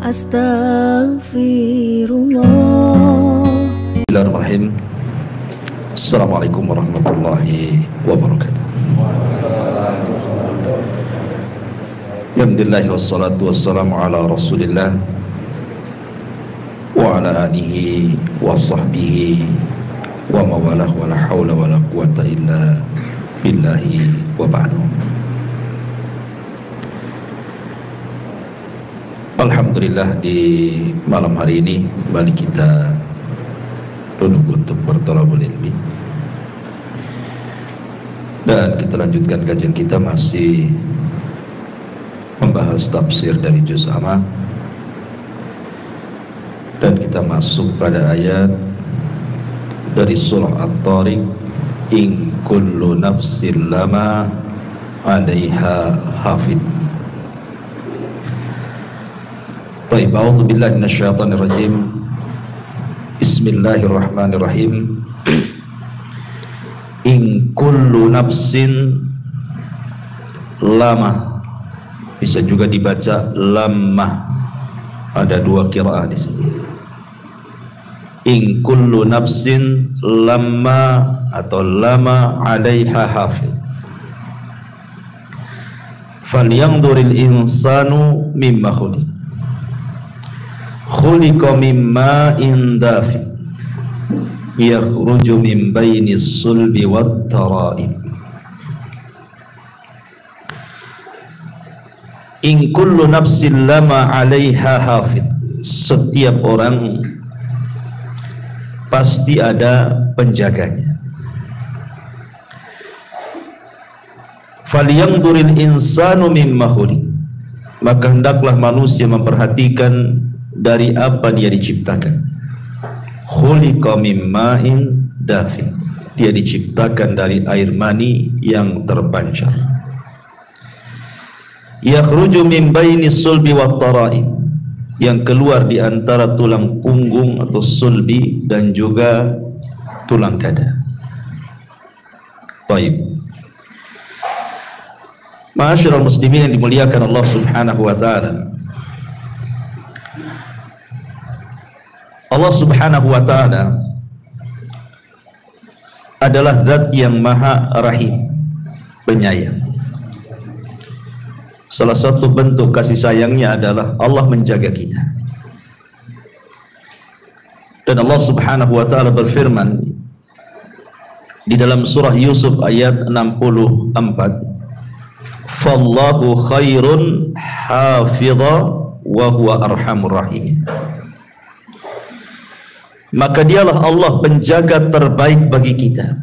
Astaghfirullah. Bismillahirrahmanirrahim. Assalamualaikum warahmatullahi wabarakatuh. Alhamdulillah wassalatu wassalamu ala Rasulillah wa ala alihi wa sahbihi wa mawalah wa la hawla wa la quwata illa billahi wa ba'du. Alhamdulillah, di malam hari ini kembali kita duduk untuk berthalabul ilmi, dan kita lanjutkan kajian kita masih membahas tafsir dari juz amma, dan kita masuk pada ayat dari surah At-Tariq, in kullu nafsin lama 'alaiha hafid. Baik, a'udzu billahi minasyaitonir rajim. Bismillahirrahmanirrahim. In kullu nafsin lama, bisa juga dibaca lamma. Ada dua qiraah di sini. In kullu nafsin lamma atau lama 'alaiha hafid. Falyanzuril insanu mimma khuliq. Khuliqa mimma indafi yakhruju min baini sulbi wat tara'ib. In kullu nafsin lama 'alaiha hafid. Setiap orang pasti ada penjaganya. Falyanzuril insanu mimma khuliq. Maka hendaklah manusia memperhatikan dari apa dia diciptakan. Khuliqa mimma'in dafiq. Dia diciptakan dari air mani yang terpancar. Yakhruju min baini sulbi wat tara'ib. Yang keluar di antara tulang punggung atau sulbi dan juga tulang dada. Baik. Ma'asyiral muslimin yang dimuliakan Allah Subhanahu wa taala. Allah Subhanahu wa ta'ala adalah zat yang maha rahim, penyayang. Salah satu bentuk kasih sayangnya adalah Allah menjaga kita. Dan Allah Subhanahu wa ta'ala berfirman di dalam surah Yusuf ayat 64, Fallahu khairun hafidha wa huwa arhamur rahimin. Maka dialah Allah penjaga terbaik bagi kita,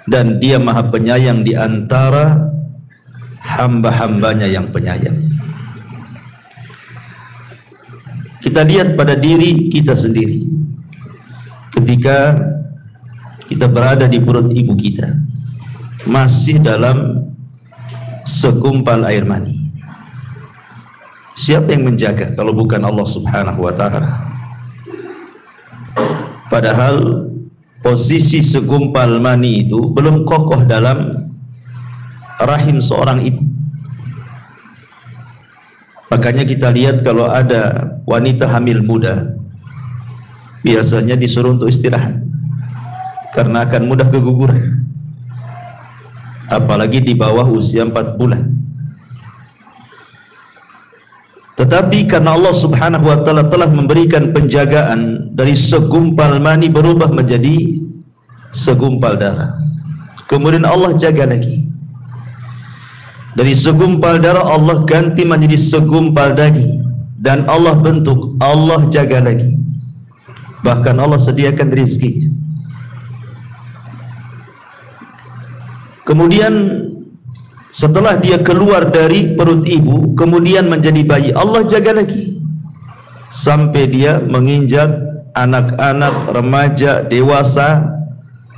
dan dia maha penyayang di antara hamba-hambanya yang penyayang. Kita lihat pada diri kita sendiri ketika kita berada di perut ibu kita, masih dalam segumpal air mani. Siapa yang menjaga kalau bukan Allah Subhanahu wa ta'ala? Padahal posisi segumpal mani itu belum kokoh dalam rahim seorang ibu. Makanya kita lihat kalau ada wanita hamil muda, biasanya disuruh untuk istirahat karena akan mudah keguguran, apalagi di bawah usia 4 bulan. Tetapi karena Allah Subhanahu wa ta'ala telah memberikan penjagaan, dari segumpal mani berubah menjadi segumpal darah. Kemudian Allah jaga lagi. Dari segumpal darah Allah ganti menjadi segumpal daging. Dan Allah bentuk, Allah jaga lagi. Bahkan Allah sediakan rezekinya. Kemudian setelah dia keluar dari perut ibu, kemudian menjadi bayi, Allah jaga lagi sampai dia menginjak anak-anak, remaja, dewasa,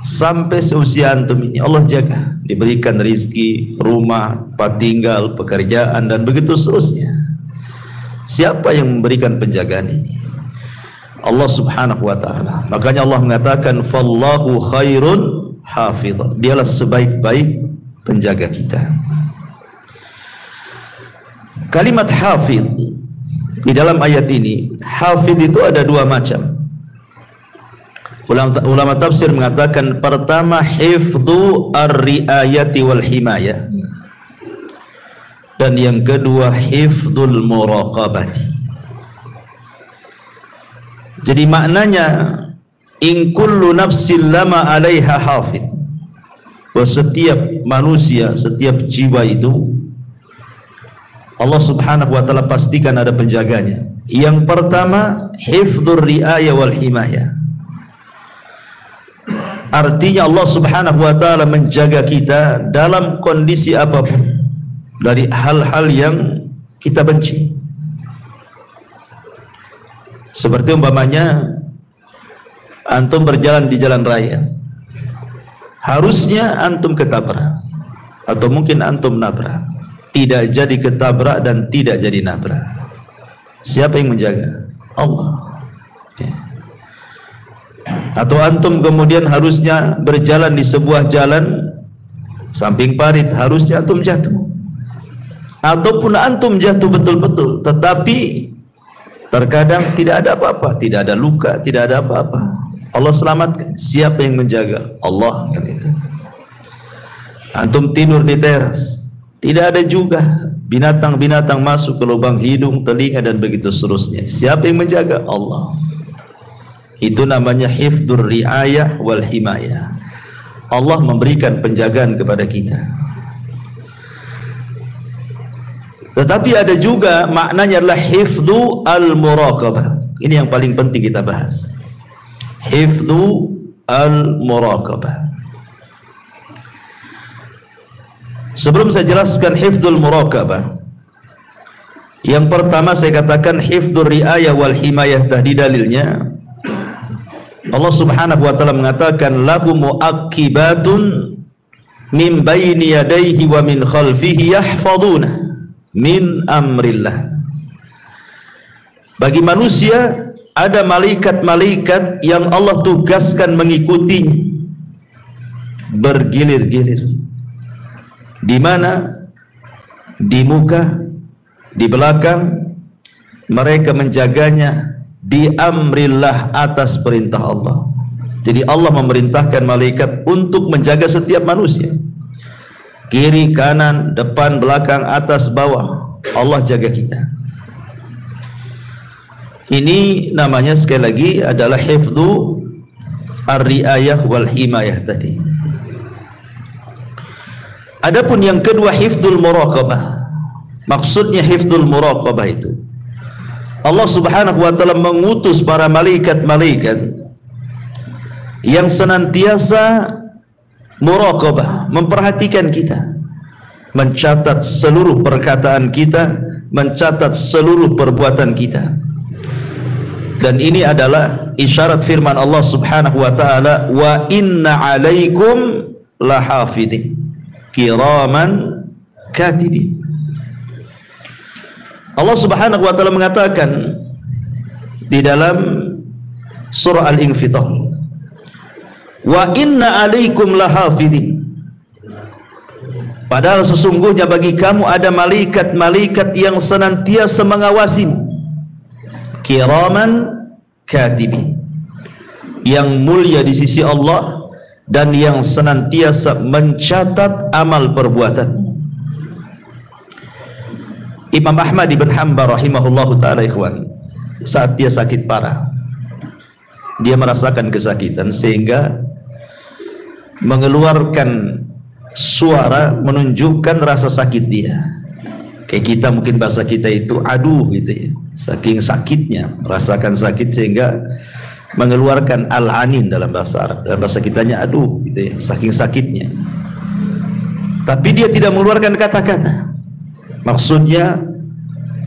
sampai seusia antum ini Allah jaga, diberikan rezeki, rumah, tempat tinggal, pekerjaan, dan begitu seterusnya. Siapa yang memberikan penjagaan ini? Allah Subhanahu wa ta'ala. Makanya Allah mengatakan fallahu khairun hafidh. Dialah sebaik-baik penjaga kita. Kalimat hafidh Di dalam ayat ini, hafid itu ada dua macam. Ulama tafsir mengatakan pertama hifdhu ar-riayati wal himayah, dan yang kedua hifdzul muraqabati. Jadi maknanya in kullu nafsin lama 'alaiha hafid, bahwa setiap manusia, setiap jiwa itu Allah Subhanahu wa taala pastikan ada penjaganya. Yang pertama hifdzur riayah wal himayah, artinya Allah Subhanahu wa taala menjaga kita dalam kondisi apapun dari hal-hal yang kita benci. Seperti umpamanya antum berjalan di jalan raya, harusnya antum ketabrak atau mungkin antum nabrak, tidak jadi ketabrak dan tidak jadi nabrak. Siapa yang menjaga? Allah. Atau antum kemudian harusnya berjalan di sebuah jalan samping parit, harusnya antum jatuh, ataupun antum jatuh betul-betul, tetapi terkadang tidak ada apa-apa, tidak ada luka, tidak ada apa-apa, Allah selamatkan. Siapa yang menjaga? Allah, kan itu. Antum tidur di teras, tidak ada juga binatang-binatang masuk ke lubang hidung, telinga, dan begitu seterusnya. Siapa yang menjaga? Allah. Itu namanya hifdzur riayah wal himayah. Allah memberikan penjagaan kepada kita. Tetapi ada juga maknanya adalah hifdzu al-muraqabah. Ini yang paling penting kita bahas. Hifdzu al-muraqabah. Sebelum saya jelaskan hifdzul muraqabah, yang pertama saya katakan hifdzur riayah wal himayah, tadi dalilnya Allah Subhanahu wa taala mengatakan lahu muaqibatun min baini yadayhi wa min khalfihi yahfaduna min amrillah. Bagi manusia ada malaikat-malaikat yang Allah tugaskan mengikutinya bergilir-gilir. Di mana? Di muka, di belakang, mereka menjaganya di amrillah, atas perintah Allah. Jadi Allah memerintahkan malaikat untuk menjaga setiap manusia, kiri, kanan, depan, belakang, atas, bawah. Allah jaga kita. Ini namanya sekali lagi adalah hifdzu ar-riayah wal himayah tadi. Adapun yang kedua hifdzul muraqabah. Maksudnya hifdzul muraqabah itu Allah Subhanahu wa taala mengutus para malaikat-malaikat yang senantiasa muraqabah, memperhatikan kita, mencatat seluruh perkataan kita, mencatat seluruh perbuatan kita. Dan ini adalah isyarat firman Allah Subhanahu wa taala, wa inna 'alaikum lahafidin kiraman katibin. Allah Subhanahu wa taala mengatakan di dalam surah Al-Infitar, wa inna 'alaikum lahafidin, padahal sesungguhnya bagi kamu ada malaikat-malaikat yang senantiasa mengawasimu, kiraman katibin, yang mulia di sisi Allah dan yang senantiasa mencatat amal perbuatanmu. Imam Ahmad ibn Hanbal rahimahullahu ta'ala, ikhwan, saat dia sakit parah, dia merasakan kesakitan sehingga mengeluarkan suara menunjukkan rasa sakit dia. Kayak kita mungkin bahasa kita itu aduh gitu ya, saking sakitnya merasakan sakit sehingga mengeluarkan al-anin dalam bahasa Arab. Dalam bahasa kitanya aduh gitu ya, saking sakitnya. Tapi dia tidak mengeluarkan kata-kata. Maksudnya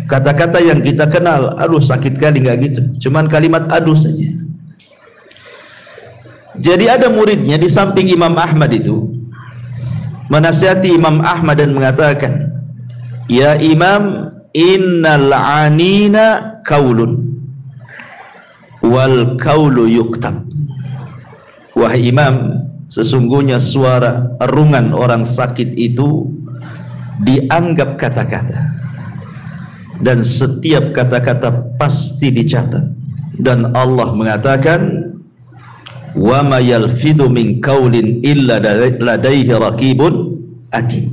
kata-kata yang kita kenal, aduh sakit kali, nggak gitu, cuman kalimat aduh saja. Jadi ada muridnya di samping Imam Ahmad itu menasihati Imam Ahmad dan mengatakan, ya Imam, innal anina kaulun wal kaulu yuktab. Wahai Imam, sesungguhnya suara erungan orang sakit itu dianggap kata-kata, dan setiap kata-kata pasti dicatat. Dan Allah mengatakan, wa ma yalfidu min qaulin illa ladaihi raqibun atid.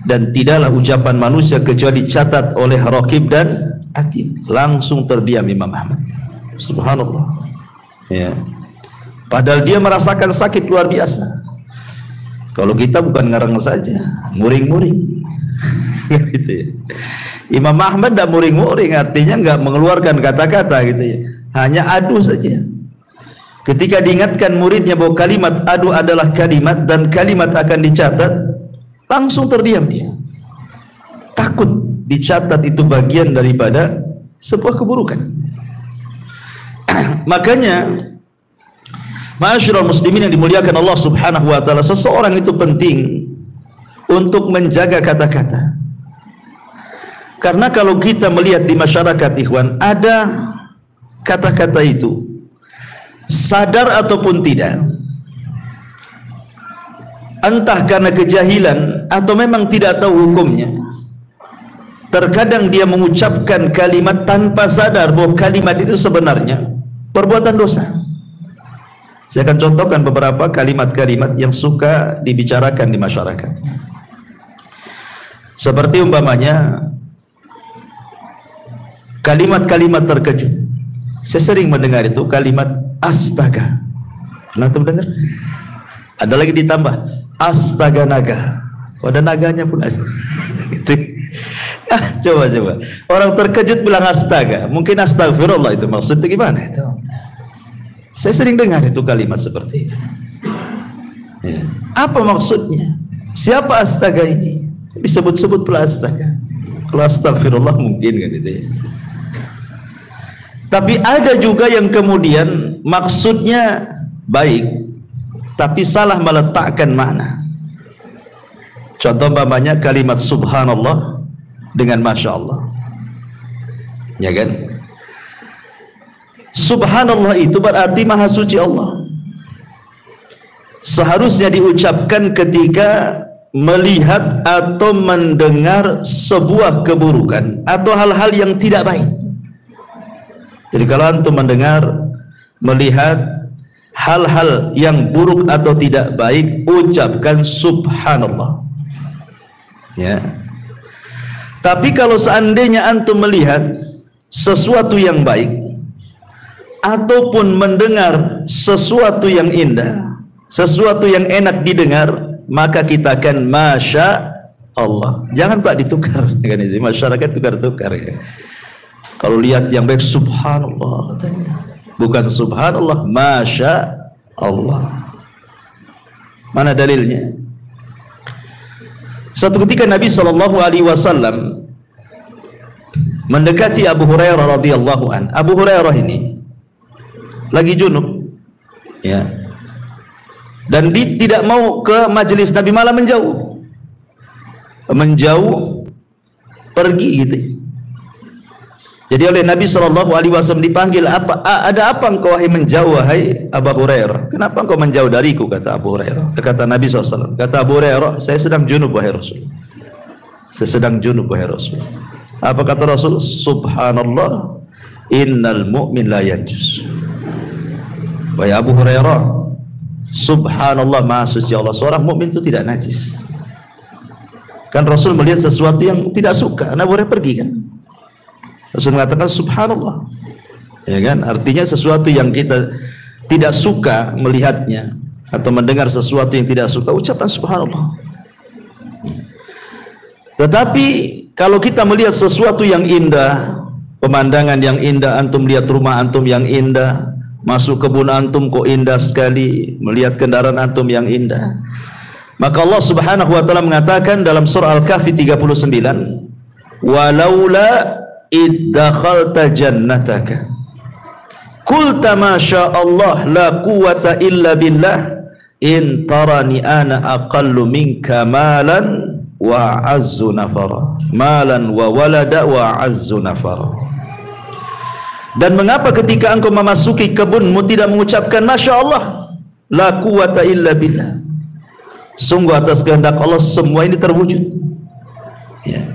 Dan tidaklah ucapan manusia kecuali dicatat oleh raqib dan atid. Langsung terdiam Imam Ahmad. Subhanallah. Ya. Padahal dia merasakan sakit luar biasa. Kalau kita bukan ngarang saja, muring-muring. Gitu ya. Imam Ahmad tidak muring-muring, artinya nggak mengeluarkan kata-kata gitu ya. Hanya adu saja. Ketika diingatkan muridnya bahwa kalimat adu adalah kalimat dan kalimat akan dicatat, langsung terdiam dia. Takut dicatat itu bagian daripada sebuah keburukan. Makanya ma'asyiral muslimin yang dimuliakan Allah Subhanahu wa taala, seseorang itu penting untuk menjaga kata-kata. Karena kalau kita melihat di masyarakat ikhwan, ada kata-kata itu sadar ataupun tidak, entah karena kejahilan atau memang tidak tahu hukumnya, terkadang dia mengucapkan kalimat tanpa sadar bahwa kalimat itu sebenarnya perbuatan dosa. Saya akan contohkan beberapa kalimat-kalimat yang suka dibicarakan di masyarakat. Seperti umpamanya kalimat-kalimat terkejut. Saya sering mendengar itu kalimat astaga. Pernah mendengar? Ada lagi ditambah astaga naga. Oh, ada naganya pun ada. Gitu. Coba. Orang terkejut bilang astaga. Mungkin astagfirullah itu maksudnya gimana itu? Saya sering dengar itu kalimat seperti itu. Ya. Apa maksudnya? Siapa astaga ini? Disebut-sebut pula astaga. Kalau astagfirullah mungkin kan itu ya. Tapi ada juga yang kemudian maksudnya baik, tapi salah meletakkan makna. Contoh umpamanya kalimat subhanallah dengan masya Allah, ya kan? Subhanallah itu berarti maha suci Allah. Seharusnya diucapkan ketika melihat atau mendengar sebuah keburukan atau hal-hal yang tidak baik. Jadi kalau antum mendengar, melihat hal-hal yang buruk atau tidak baik, ucapkan subhanallah. Ya. Tapi kalau seandainya antum melihat sesuatu yang baik ataupun mendengar sesuatu yang indah, sesuatu yang enak didengar, maka kita akan masya Allah. Jangan Pak ditukar dengan itu. Masyarakat tukar-tukar ya. Kalau lihat yang baik subhanallah katanya. Bukan subhanallah, masya Allah. Mana dalilnya? Suatu ketika Nabi SAW mendekati Abu Hurairah radhiyallahu an. Abu Hurairah ini lagi junub, ya. Dan dia tidak mau ke majelis Nabi, malah menjauh, pergi gitu. Jadi oleh Nabi SAW dipanggil, ada apa engkau wahai menjauh wahai Abu Hurairah? Kenapa engkau menjauh dariku? Kata Abu Hurairah. Kata Nabi SAW. Kata Abu Hurairah, saya sedang junub wahai Rasul. Saya sedang junub wahai Rasul. Apa kata Rasul? Subhanallah, innal mu'min la yanjus. Wahai Abu Hurairah, subhanallah, maha suci Allah. Seorang mukmin itu tidak najis. Kan Rasul melihat sesuatu yang tidak suka, Abu Hurairah pergi kan. Rasul mengatakan subhanallah, ya kan? Artinya sesuatu yang kita tidak suka melihatnya atau mendengar sesuatu yang tidak suka, ucapan subhanallah. Tetapi kalau kita melihat sesuatu yang indah, pemandangan yang indah, antum lihat rumah antum yang indah, masuk kebun antum kok indah sekali, melihat kendaraan antum yang indah, maka Allah Subhanahu wa taala mengatakan dalam surah Al-Kahfi 39, walaula iddakhalta jannataka qulta ma syaa Allah la quwwata illa billah in tarani ana aqallu minka malan wa azzu nafara, malan wa walada wa azzu nafara. Dan mengapa ketika engkau memasuki kebunmu tidak mengucapkan masya Allah, la quwwata illa billah, sungguh atas kehendak Allah semua ini terwujud, ya.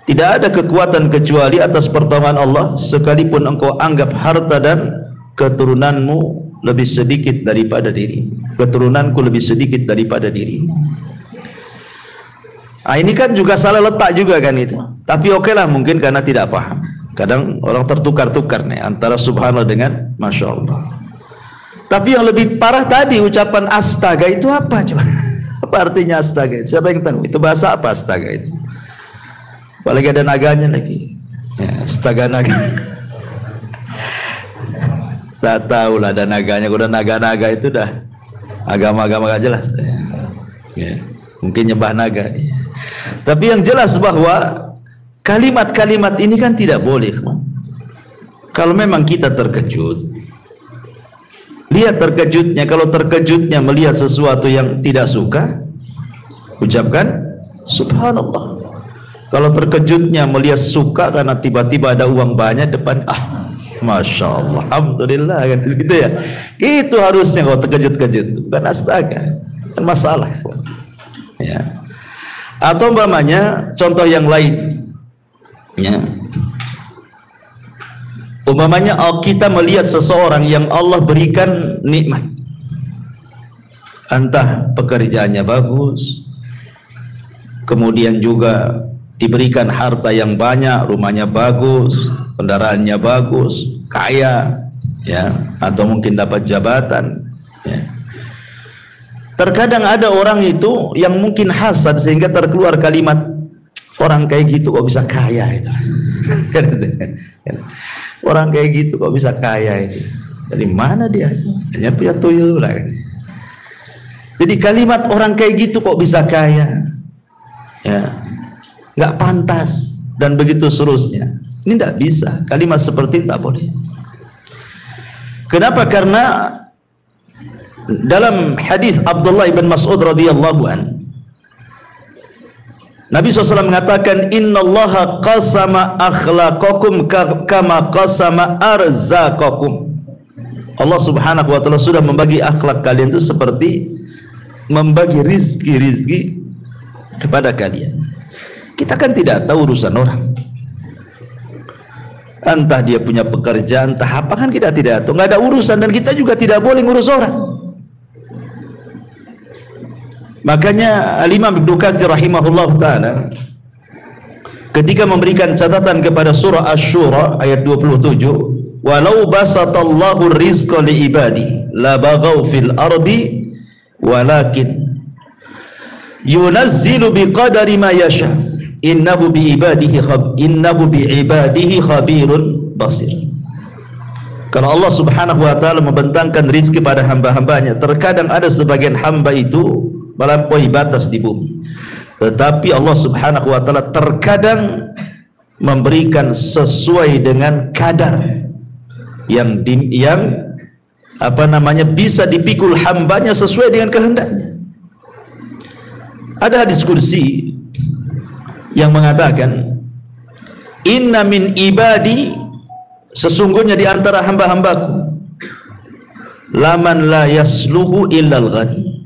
Tidak ada kekuatan kecuali atas pertolongan Allah, sekalipun engkau anggap harta dan keturunanmu lebih sedikit daripada diri. Keturunanku lebih sedikit daripada dirimu. Ini kan juga salah letak juga kan itu. Tapi oke lah, mungkin karena tidak paham. Kadang orang tertukar-tukar nih antara subhanallah dengan masya Allah. Tapi yang lebih parah tadi, ucapan astaga itu apa coba? Apa artinya astaga? Siapa yang tahu? Itu bahasa apa astaga itu? Apalagi ada naganya lagi, ya, astaga naga. Tak tahu lah ada naganya. Udah naga-naga itu dah agama-agama gak jelas ya. Mungkin nyembah naga. Tapi yang jelas bahwa kalimat-kalimat ini kan tidak boleh. Kalau memang kita terkejut, lihat terkejutnya. Kalau terkejutnya melihat sesuatu yang tidak suka, ucapkan subhanallah. Kalau terkejutnya melihat suka karena tiba-tiba ada uang banyak depan, masya Allah, alhamdulillah, kan gitu ya. Itu harusnya kalau terkejut-kejut, bukan astaga, kan masalah ya. Atau umpamanya contoh yang lain ya. Umpamanya kita melihat seseorang yang Allah berikan nikmat, entah pekerjaannya bagus, kemudian juga diberikan harta yang banyak, rumahnya bagus, kendaraannya bagus, kaya ya, atau mungkin dapat jabatan ya. Terkadang ada orang itu yang mungkin hasad sehingga terkeluar kalimat, orang kayak gitu kok bisa kaya itu. Orang kayak gitu kok bisa kaya itu. Dari mana dia itu? Hanya punya tuyul lah. Jadi kalimat orang kayak gitu kok bisa kaya, ya, nggak pantas, dan begitu seterusnya. Ini tidak bisa. Kalimat seperti itu tak boleh. Kenapa? Karena dalam hadis Abdullah bin Mas'ud radhiyallahu an, Nabi SAW mengatakan, innallaha qasama akhlaqakum kama qasama arzaqakum. Allah Subhanahu wa taala sudah membagi akhlak kalian itu seperti membagi rizki kepada kalian. Kita kan tidak tahu urusan orang, entah dia punya pekerjaan, entah apa, kan kita tidak tahu, nggak ada urusan, dan kita juga tidak boleh ngurus orang. Makanya Al-Imam Ibnu Katsir rahimahullah ta'ala ketika memberikan catatan kepada surah Asy-Syura ayat 27, walau basatallahu rizqa li ibadi la baghaw fil ardi walakin yunazzilu biqadari ma yasha innahu bi ibadihi khabirun basir. Kalau Allah Subhanahu wa taala membentangkan rizki pada hamba-hambanya, terkadang ada sebagian hamba itu melampaui batas di bumi, tetapi Allah Subhanahu wa taala terkadang memberikan sesuai dengan kadar yang bisa dipikul hambanya sesuai dengan kehendaknya. Ada hadis kursi yang mengatakan, inna min ibadi, sesungguhnya di antara hamba-hambaku, laman la yasluhu illal ghani,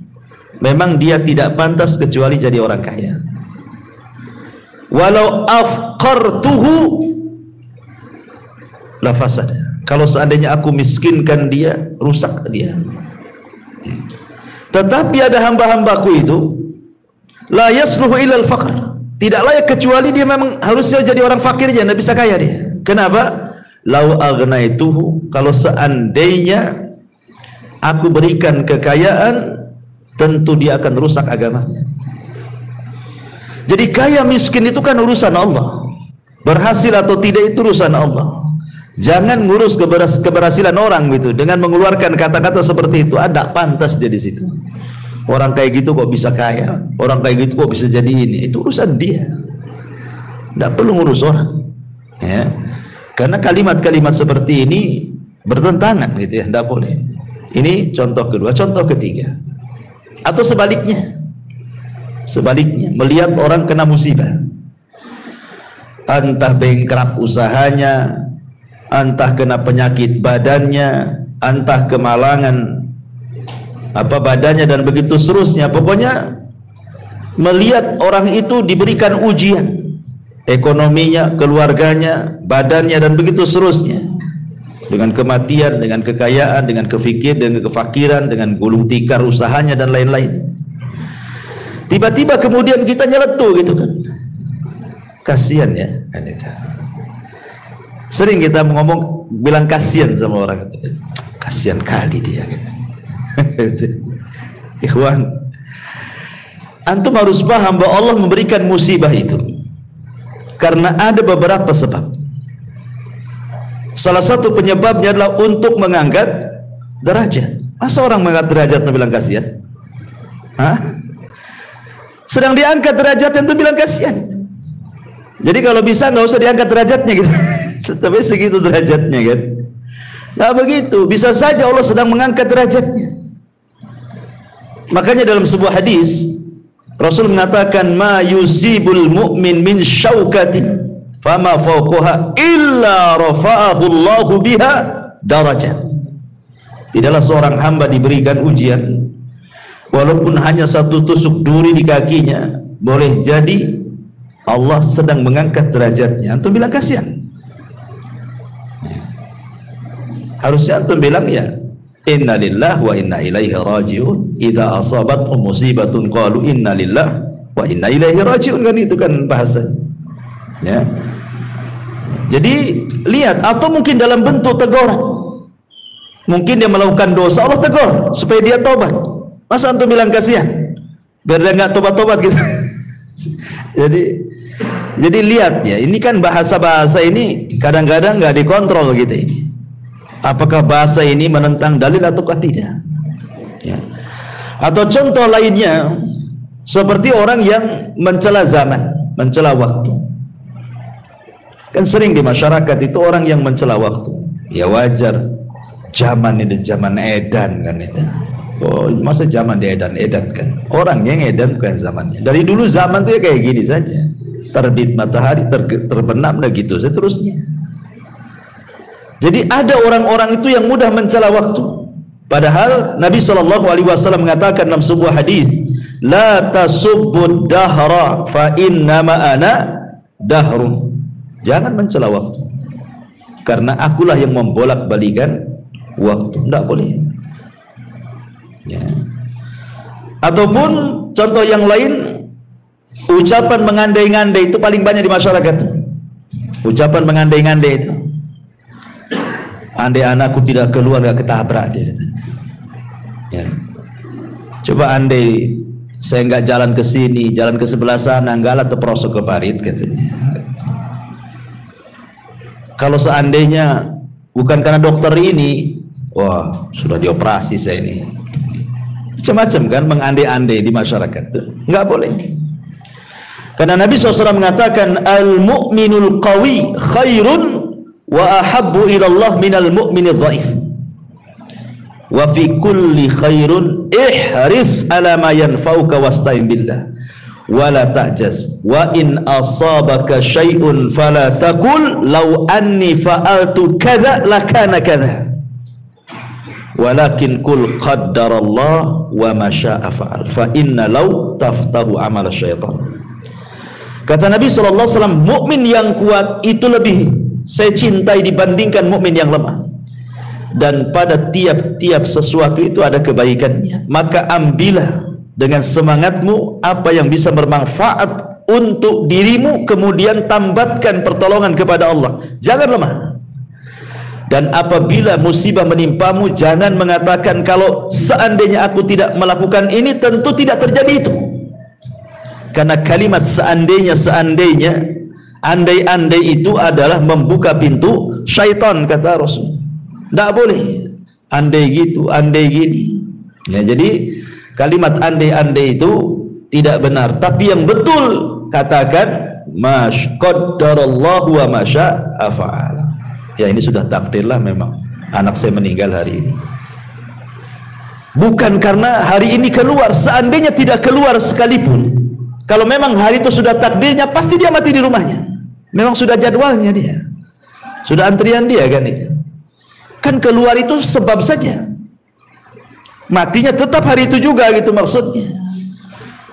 memang dia tidak pantas kecuali jadi orang kaya. Walau afqartuhu la fasada, kalau seandainya aku miskinkan dia, rusak dia. Tetapi ada hamba-hambaku itu la yasluhu illal faqr, tidak layak kecuali dia memang harusnya jadi orang fakir aja, tidak bisa kaya dia. Kenapa? Lau agnaituhu, kalau seandainya aku berikan kekayaan, tentu dia akan rusak agamanya. Jadi kaya miskin itu kan urusan Allah, berhasil atau tidak itu urusan Allah. Jangan ngurus keberhasilan orang gitu dengan mengeluarkan kata-kata seperti itu. Ada pantas dia di situ. Orang kayak gitu kok bisa kaya, orang kayak gitu kok bisa jadi ini, itu urusan dia, tidak perlu ngurus orang ya. Karena kalimat-kalimat seperti ini bertentangan gitu ya, tidak boleh. Ini contoh kedua. Contoh ketiga, atau sebaliknya, melihat orang kena musibah, entah bengkrap usahanya, entah kena penyakit badannya, entah kemalangan badannya, dan begitu seterusnya. Pokoknya melihat orang itu diberikan ujian, ekonominya, keluarganya, badannya, dan begitu seterusnya. Dengan kematian, dengan kekayaan, dengan dengan kefakiran, dengan gulung tikar usahanya dan lain-lain. Tiba-tiba kemudian kita nyeletu gitu kan. Kasihan ya kan itu. Sering kita ngomong bilang kasihan sama orang, kasihan kali dia gitu. Ikhwan, antum harus paham bahwa Allah memberikan musibah itu karena ada beberapa sebab. Salah satu penyebabnya adalah untuk mengangkat derajat. Masa orang mengangkat derajat dan bilang kasihan? Hah? Sedang diangkat derajat itu bilang kasihan. Jadi kalau bisa nggak usah diangkat derajatnya gitu. Tapi segitu derajatnya kan. Nah begitu, bisa saja Allah sedang mengangkat derajatnya. Makanya dalam sebuah hadis Rasul mengatakan, ma yusibul mu'min min syaukatin fama fawqaha illa rafa'ahu Allahu biha darajat. Tidaklah seorang hamba diberikan ujian walaupun hanya satu tusuk duri di kakinya, boleh jadi Allah sedang mengangkat derajatnya. Antum bilang kasihan. Harusnya antum bilang ya inna lillah wa inna ilaihi raji'un. Idza asabatkum musibatun qalu inna lillah wa inna ilaihi raji'un, kan itu kan bahasa. Ya. Jadi lihat, atau mungkin dalam bentuk teguran. Mungkin dia melakukan dosa, Allah tegur supaya dia tobat. Masa antum bilang kasihan biar dia enggak tobat-tobat gitu. Jadi lihat ya, ini kan bahasa-bahasa ini kadang-kadang enggak dikontrol gitu ini. Apakah bahasa ini menentang dalil ataukah tidak? Ya. Atau contoh lainnya seperti orang yang mencela zaman, mencela waktu. Kan sering di masyarakat itu orang yang mencela waktu. Ya wajar, zaman ini zaman edan kan itu. Oh, masa zaman edan kan? Orang yang edan bukan zamannya. Dari dulu zaman itu ya kayak gini saja. Terbit matahari, terbenam dan gitu seterusnya. Jadi ada orang-orang itu yang mudah mencela waktu. Padahal Nabi SAW mengatakan dalam sebuah hadis, la tasubbud dahra fa innama ana dahrun. Jangan mencela waktu, karena akulah yang membolak-balikan waktu. Tidak boleh. Ya. Ataupun contoh yang lain, ucapan mengandai-ngandai itu paling banyak di masyarakat. Ucapan mengandai-ngandai itu, andai anakku tidak keluar gak ketabrak dia. Ya. Coba andai saya nggak jalan ke sini, jalan ke sebelah sana, enggaklah terperosok ke parit katanya. Kalau seandainya bukan karena dokter ini, wah sudah dioperasi saya ini. Macam-macam kan mengandai-andai di masyarakat itu nggak boleh. Karena Nabi SAW mengatakan al-mu'minul qawi khairun wa ahabbu ilallah minal mu'minidh dhaif. Wa fi kulli khairun ihris ala ma yanfa'uka wasta'in billah wa la ta'jaz wa in asabaka syai'un fala taqul law anni fa'altu kadza lakana kadza walakin qul qaddarallah wa ma syaa fa'al fa inna law taftahu amal syaitan. Kata Nabi SAW, mukmin yang kuat itu lebih saya cintai dibandingkan mukmin yang lemah. Dan pada tiap-tiap sesuatu itu ada kebaikannya. Maka ambillah dengan semangatmu apa yang bisa bermanfaat untuk dirimu, kemudian tambatkan pertolongan kepada Allah. Jangan lemah. Dan apabila musibah menimpamu, jangan mengatakan kalau seandainya aku tidak melakukan ini tentu tidak terjadi itu. Karena kalimat seandainya, andai-andai itu adalah membuka pintu syaitan, kata Rasul. Tidak boleh andai gitu, andai gini ya. Jadi kalimat andai-andai itu tidak benar. Tapi yang betul katakan qaddarallahu wa ma syaa fa'al. Ya ini sudah takdirlah memang anak saya meninggal hari ini. Bukan karena hari ini keluar, seandainya tidak keluar sekalipun, kalau memang hari itu sudah takdirnya, pasti dia mati di rumahnya. Memang sudah jadwalnya dia, sudah antrian dia kan itu. Kan keluar itu sebab saja, matinya tetap hari itu juga gitu maksudnya.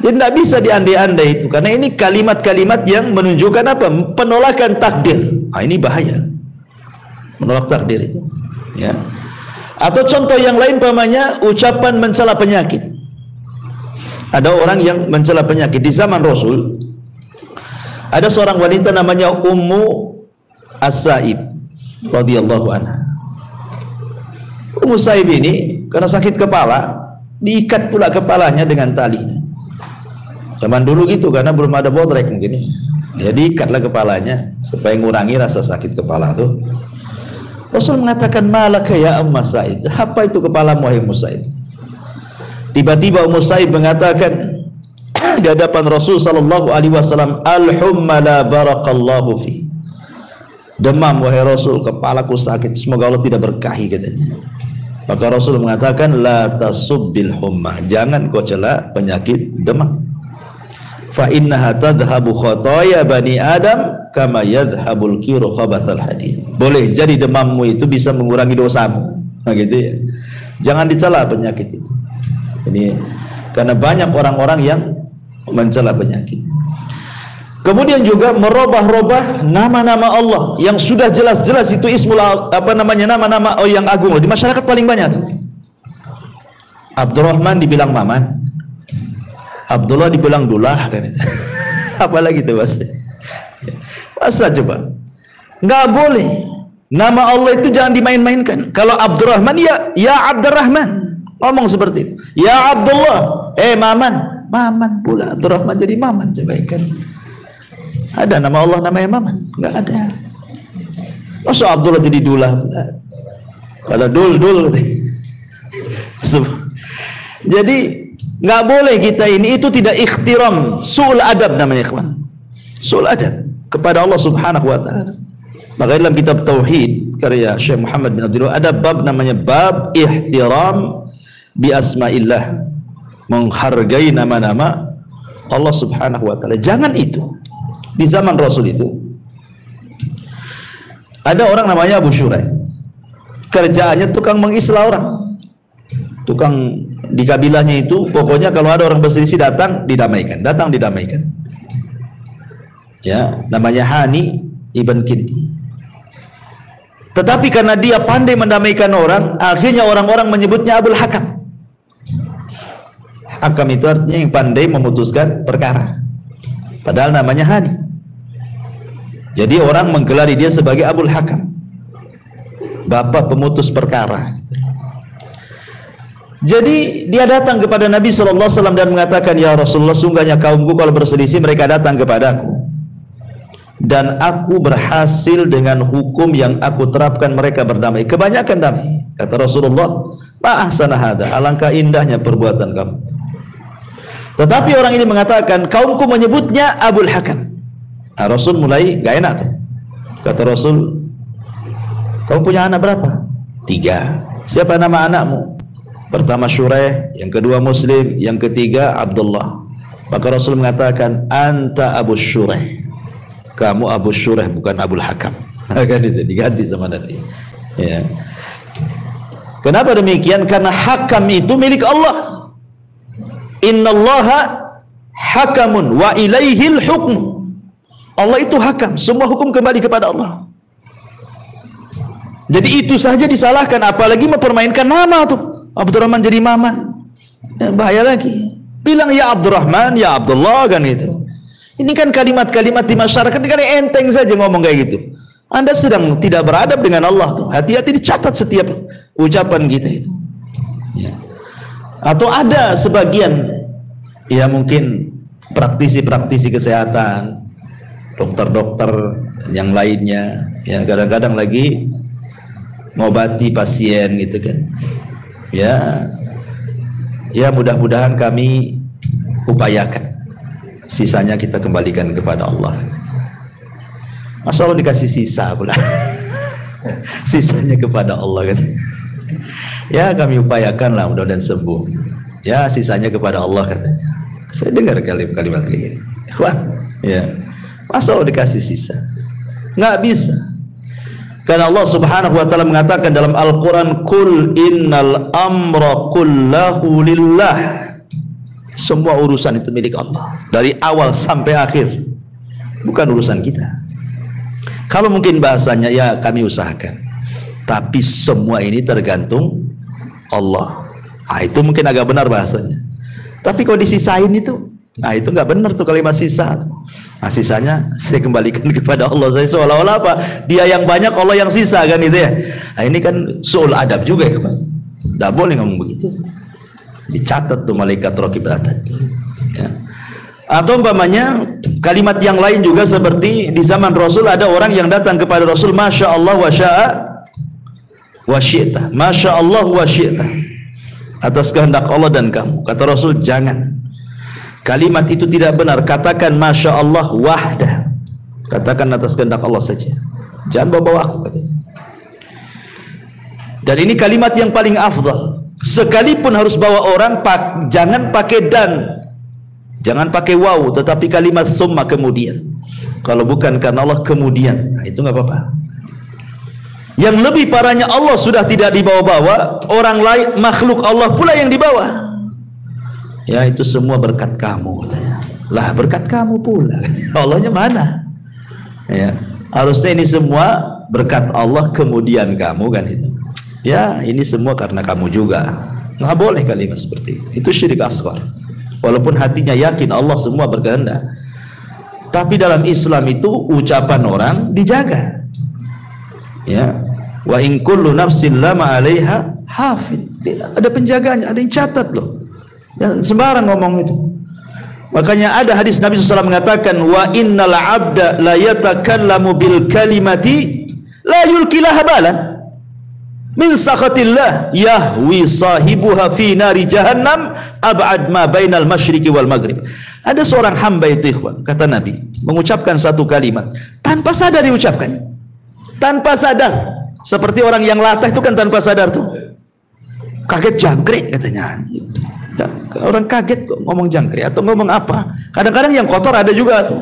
Jadi tidak bisa diandai-andai itu, karena ini kalimat-kalimat yang menunjukkan apa? Penolakan takdir. Ah, ini bahaya. Menolak takdir itu. Ya. Atau contoh yang lain pamannya ucapan mencela penyakit. Ada orang yang mencela penyakit di zaman Rasul. Ada seorang wanita namanya Ummu As-Sa'ib radhiyallahu anha. Ummu Sa'ib ini karena sakit kepala diikat pula kepalanya dengan tali. Zaman dulu gitu, karena belum ada bodrek mungkin ya, diikatlah kepalanya supaya mengurangi rasa sakit kepala tuh. Rasul mengatakan, malaka ya Ummu Sa'ib, apa itu kepalamu wahai Ummu Sa'ib? Tiba-tiba Ummu Sa'ib mengatakan di hadapan Rasul sallallahu alaihi wasallam, al-humma la barakallahu fi. Demam wahai Rasul, kepalaku sakit, semoga Allah tidak berkahi, katanya. Maka Rasul mengatakan, la tasubbil humma, jangan kau cela penyakit demam. Fa innaha tadhhabu khataya bani Adam kama yadhhabul kiru khabathal hadid. Boleh jadi demammu itu bisa mengurangi dosamu. Nah, gitu ya. Jangan dicela penyakit itu. Ini karena banyak orang-orang yang mencela penyakit. Kemudian juga merubah-rubah nama-nama Allah yang sudah jelas-jelas itu ismul nama-nama yang agung di masyarakat paling banyak. Abdurrahman dibilang Maman, Abdullah dibilang Dullah, kan itu. Apalagi itu masa coba? Nggak boleh. Nama Allah itu jangan dimain-mainkan. Kalau Abdurrahman, ya Abdurrahman, ngomong seperti itu. Ya Abdullah, Maman, Maman pula. Abdurrahman jadi Maman, coba kan. Ada nama Allah namanya Maman? Nggak ada. Masa Abdullah jadi Dullah? Kalau Dul. Jadi nggak boleh kita ini, itu tidak ikhtiram, su'ul adab namanya, ikhwan. Su'ul adab kepada Allah Subhanahu wa taala. Maka dalam kitab tauhid karya Syekh Muhammad bin Abdul Wahab ada bab namanya bab ihtiram bi asma'illah, menghargai nama-nama Allah Subhanahu wa taala. Jangan itu. Di zaman Rasul itu ada orang namanya Abu Syuraih. Kerjaannya tukang mengislah orang. Tukang di kabilahnya itu, pokoknya kalau ada orang berselisih datang didamaikan. Ya, namanya Hani ibn Kindi. Tetapi karena dia pandai mendamaikan orang, akhirnya orang-orang menyebutnya Abul Hakam. Hakam itu artinya yang pandai memutuskan perkara. Padahal namanya Hani. Jadi orang menggelari dia sebagai Abul Hakam, bapak pemutus perkara. Jadi dia datang kepada Nabi SAW dan mengatakan, ya Rasulullah, sungguhnya kaumku kalau berselisih mereka datang kepadaku, dan aku berhasil dengan hukum yang aku terapkan, mereka berdamai, kebanyakan damai. Kata Rasulullah, ma ahsana hada, alangkah indahnya perbuatan kamu. Tetapi orang ini mengatakan, kaumku menyebutnya Abul Hakam. Nah, Rasul mulai gak enak tuh. Kata Rasul, kamu punya anak berapa? 3. Siapa nama anakmu? Pertama Syuraih, yang kedua Muslim, yang ketiga Abdullah. Maka Rasul mengatakan, anta Abu Syuraih, kamu Abu Syuraih, bukan Abul Hakam. Kan itu diganti sama Nabi. Ya. Kenapa demikian? Karena hakam itu milik Allah. Innallaha hakamun wa ilaihil hukmu. Allah itu hakam, semua hukum kembali kepada Allah. Jadi itu saja disalahkan, apalagi mempermainkan nama tuh. Abdurrahman jadi Maman, ya, bahaya lagi. Bilang ya Abdurrahman, ya Abdullah, kan itu. Ini kan kalimat-kalimat di masyarakat ini kan enteng saja ngomong kayak gitu. Anda sedang tidak beradab dengan Allah tuh. Hati-hati dicatat setiap ucapan kita itu. Ya. Atau ada sebagian, ya mungkin praktisi-praktisi kesehatan, dokter-dokter yang lainnya, yang kadang-kadang lagi ngobati pasien gitu kan. Ya mudah-mudahan kami upayakan, sisanya kita kembalikan kepada Allah. Masa Allah dikasih sisa pula. Sisanya kepada Allah kan. Ya kami upayakan lah, mudah-mudahan sembuh. Ya sisanya kepada Allah katanya. Saya dengar kalimat kayak gini. Ikhwan, ya. Masa Allah dikasih sisa? Nggak bisa. Karena Allah Subhanahu wa taala mengatakan dalam Al-Qur'an, "Qul innal amra kullahu lillah." Semua urusan itu milik Allah dari awal sampai akhir, bukan urusan kita. Kalau mungkin bahasanya ya kami usahakan, tapi semua ini tergantung Allah. Nah, itu mungkin agak benar bahasanya. Tapi kalau disisain itu, nah itu nggak benar tuh kalimat sisa. Nah, sisanya saya kembalikan kepada Allah. Saya seolah-olah apa? Dia yang banyak, Allah yang sisa, kan itu ya. Nah, ini kan soal adab juga ya, Pak. Nggak boleh ngomong begitu. Dicatat tuh malaikat raqib atid. Ya. Atau umpamanya kalimat yang lain juga seperti di zaman Rasul ada orang yang datang kepada Rasul, Masya Allah wa sya'a wa syi'ta. Masya Allah wa syi'ta. Atas kehendak Allah dan kamu. Kata Rasul, jangan. Kalimat itu tidak benar. Katakan Masya Allah wahdah. Katakan atas kehendak Allah saja. Jangan bawa aku, katanya. Dan ini kalimat yang paling afdal. Sekalipun harus bawa orang, jangan pakai dan, jangan pakai waw, tetapi kalimat summa kemudian. Kalau bukan karena Allah kemudian, nah itu nggak apa-apa. Yang lebih parahnya, Allah sudah tidak dibawa-bawa, orang lain, makhluk Allah pula yang dibawa. Ya itu semua berkat kamu, katanya. Lah berkat kamu pula, Allahnya mana? Ya, harusnya ini semua berkat Allah kemudian kamu, kan itu. Ya ini semua karena kamu juga. Nggak boleh kalimat seperti itu syirik asghar. Walaupun hatinya yakin Allah semua berkehendak, tapi dalam Islam itu ucapan orang dijaga. Ya, wa in kullu nafsin lama 'alaiha hafid. Ada penjaganya, ada yang catat loh. Jangan sembarang ngomong itu. Makanya ada hadis Nabi SAW mengatakan, wa innal 'abda la yatakallamu bil kalimati la yulkilaha balan min sakhatillah yahwi sahibuha fi nari jahannam ab'ad ma bainal masyriqi wal maghrib. Ada seorang hamba itu, ikhwan, kata Nabi, mengucapkan satu kalimat tanpa sadar diucapkan, tanpa sadar, seperti orang yang latah itu kan tanpa sadar tuh, kaget jangkrik katanya. Orang kaget kok ngomong jangkrik atau ngomong apa. Kadang-kadang yang kotor ada juga tuh.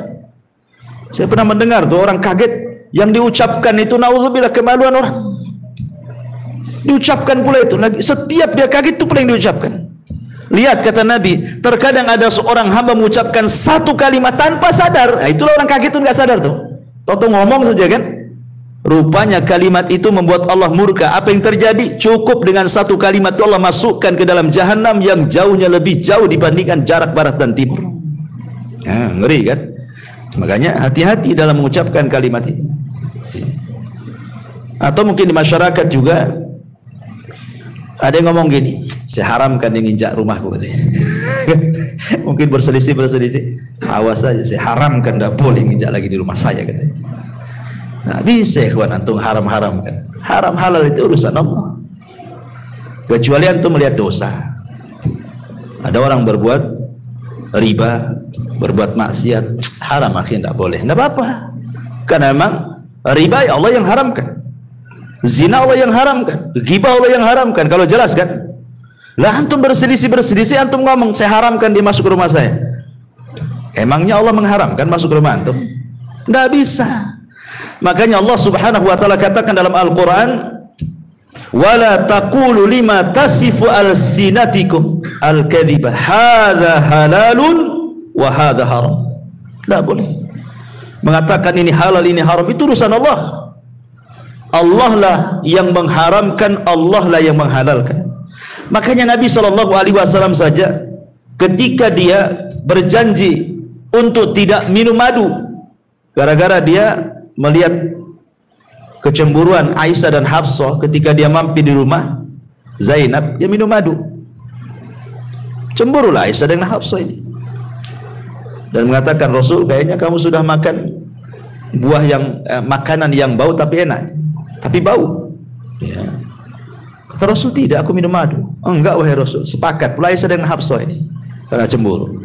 Saya pernah mendengar tuh orang kaget yang diucapkan itu, naudzubillah, kemaluan orang. Diucapkan pula itu lagi, setiap dia kaget itu pula yang diucapkan. Lihat kata Nabi, terkadang ada seorang hamba mengucapkan satu kalimat tanpa sadar. Nah, itulah orang kaget itu nggak sadar tuh. Toto ngomong saja kan. Rupanya kalimat itu membuat Allah murka. Apa yang terjadi? Cukup dengan satu kalimat itu Allah masukkan ke dalam jahanam yang jauhnya lebih jauh dibandingkan jarak barat dan timur. Ya, ngeri kan? Makanya hati-hati dalam mengucapkan kalimat ini. Atau mungkin di masyarakat juga ada yang ngomong gini, saya haramkan yang injak rumahku, katanya. Mungkin berselisih, awas saja, saya haramkan, tidak boleh injak lagi di rumah saya, katanya. Nah bisa ikhwan antum haram-haramkan. Haram halal itu urusan Allah. Kecuali antum melihat dosa. Ada orang berbuat riba, berbuat maksiat, haram, akhirnya tidak boleh. Tidak apa-apa. Karena memang riba ya Allah yang haramkan. Zina Allah yang haramkan, ghibah Allah yang haramkan. Kalau jelas kan? Lah antum berselisih, antum ngomong saya haramkan dia masuk ke rumah saya. Emangnya Allah mengharamkan masuk ke rumah antum? Nggak bisa. Makanya Allah Subhanahu wa taala katakan dalam Al-Qur'an, wala taqulu lima tasifu alsinatikum al-kadhiba hadza halalun wa hadza haram. Tidak boleh mengatakan ini halal ini haram, itu urusan Allah. Allah lah yang mengharamkan, Allah lah yang menghalalkan. Makanya Nabi SAW saja ketika dia berjanji untuk tidak minum madu gara-gara dia melihat kecemburuan Aisyah dan Hafsah ketika dia mampir di rumah Zainab, dia minum madu. Cemburulah Aisyah dan Hafsah ini dan mengatakan, Rasul, kayaknya kamu sudah makan buah yang makanan yang bau tapi enak, tapi bau. Ya. Kata Rasul, tidak, aku minum madu. Oh, enggak wahai Rasul. Sepakat pula Aisyah dan Hafsah ini karena cemburu.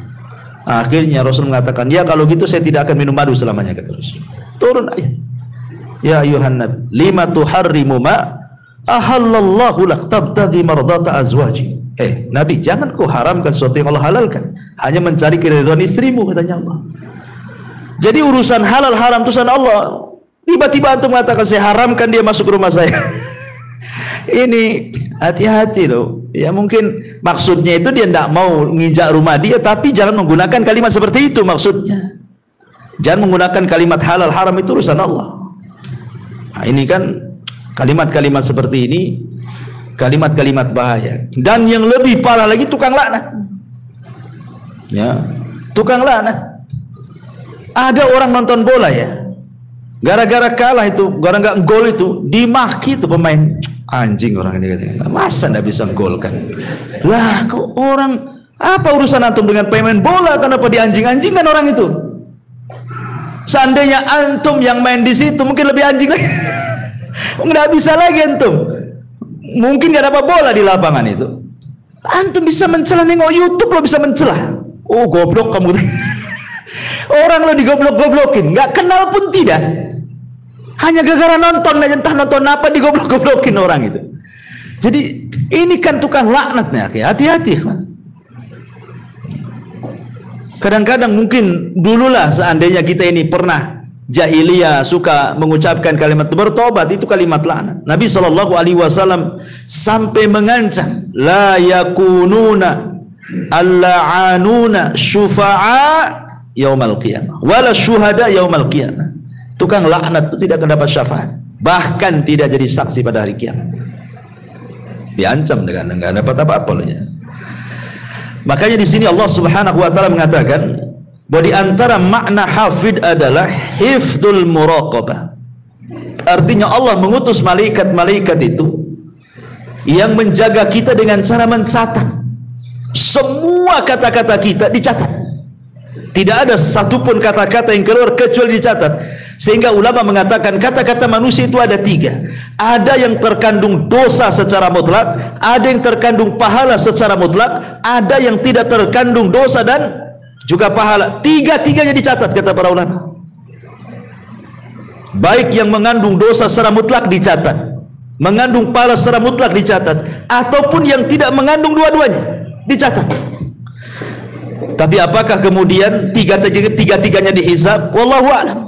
Akhirnya Rasul mengatakan, ya kalau gitu saya tidak akan minum madu selamanya, kata Rasul. Turun ayat, ya ayuhan nabi lima tuharrimu ma ahallallahu lak tabtaghi mardata azwaji. Nabi, jangan kau haramkan sesuatu yang Allah halalkan hanya mencari keridhaan istrimu, katanya Allah. Jadi urusan halal haram itu urusan Allah. Tiba-tiba antum mengatakan saya haramkan dia masuk ke rumah saya. Ini hati-hati loh. Ya mungkin maksudnya itu dia tidak mau nginjak rumah dia, tapi jangan menggunakan kalimat seperti itu maksudnya. Jangan menggunakan kalimat halal haram, itu urusan Allah. Nah, ini kan kalimat-kalimat seperti ini kalimat-kalimat bahaya. Dan yang lebih parah lagi, tukang laknat. Ya, tukang laknat. Ada orang nonton bola ya, gara-gara kalah itu, gara-gara gol itu, dimaki itu pemain. Anjing orang ini katanya, masa nggak bisa gol kan? Lah kok orang, apa urusan antum dengan pemain bola? Kenapa dianjing-anjingkan orang itu? Seandainya antum yang main di situ mungkin lebih anjing lagi. Nggak bisa lagi antum. Mungkin nggak dapat bola di lapangan itu. Antum bisa mencela, nengok YouTube lo bisa mencela. Oh goblok kamu. Orang lo digoblok-goblokin, nggak kenal pun tidak. Hanya gara-gara nonton aja, entah nonton apa digoblok-goblokin orang itu. Jadi ini kan tukang laknatnya, hati-hati kan. Kadang-kadang mungkin dululah seandainya kita ini pernah jahiliyah suka mengucapkan kalimat bertobat, itu kalimat laknat. Nabi SAW sampai mengancam, la yakununa al-la'anuna syufa'a yaumal qiyamah wala syuhada yaumal qiyamah. Tukang laknat itu tidak akan dapat syafaat, bahkan tidak jadi saksi pada hari kiamat. Diancam dengan enggak dapat apa-apa ya. Makanya di sini Allah Subhanahu wa taala mengatakan bahwa di antara makna hafid adalah hifdzul muraqabah. Artinya Allah mengutus malaikat-malaikat itu yang menjaga kita dengan cara mencatat. Semua kata-kata kita dicatat. Tidak ada satupun kata-kata yang keluar kecuali dicatat. Sehingga ulama mengatakan kata-kata manusia itu ada 3. Ada yang terkandung dosa secara mutlak, ada yang terkandung pahala secara mutlak, ada yang tidak terkandung dosa dan juga pahala. Tiga-tiganya dicatat kata para ulama. Baik yang mengandung dosa secara mutlak dicatat, mengandung pahala secara mutlak dicatat, ataupun yang tidak mengandung dua-duanya dicatat. Tapi apakah kemudian tiga-tiganya dihisab? Wallahu a'lam.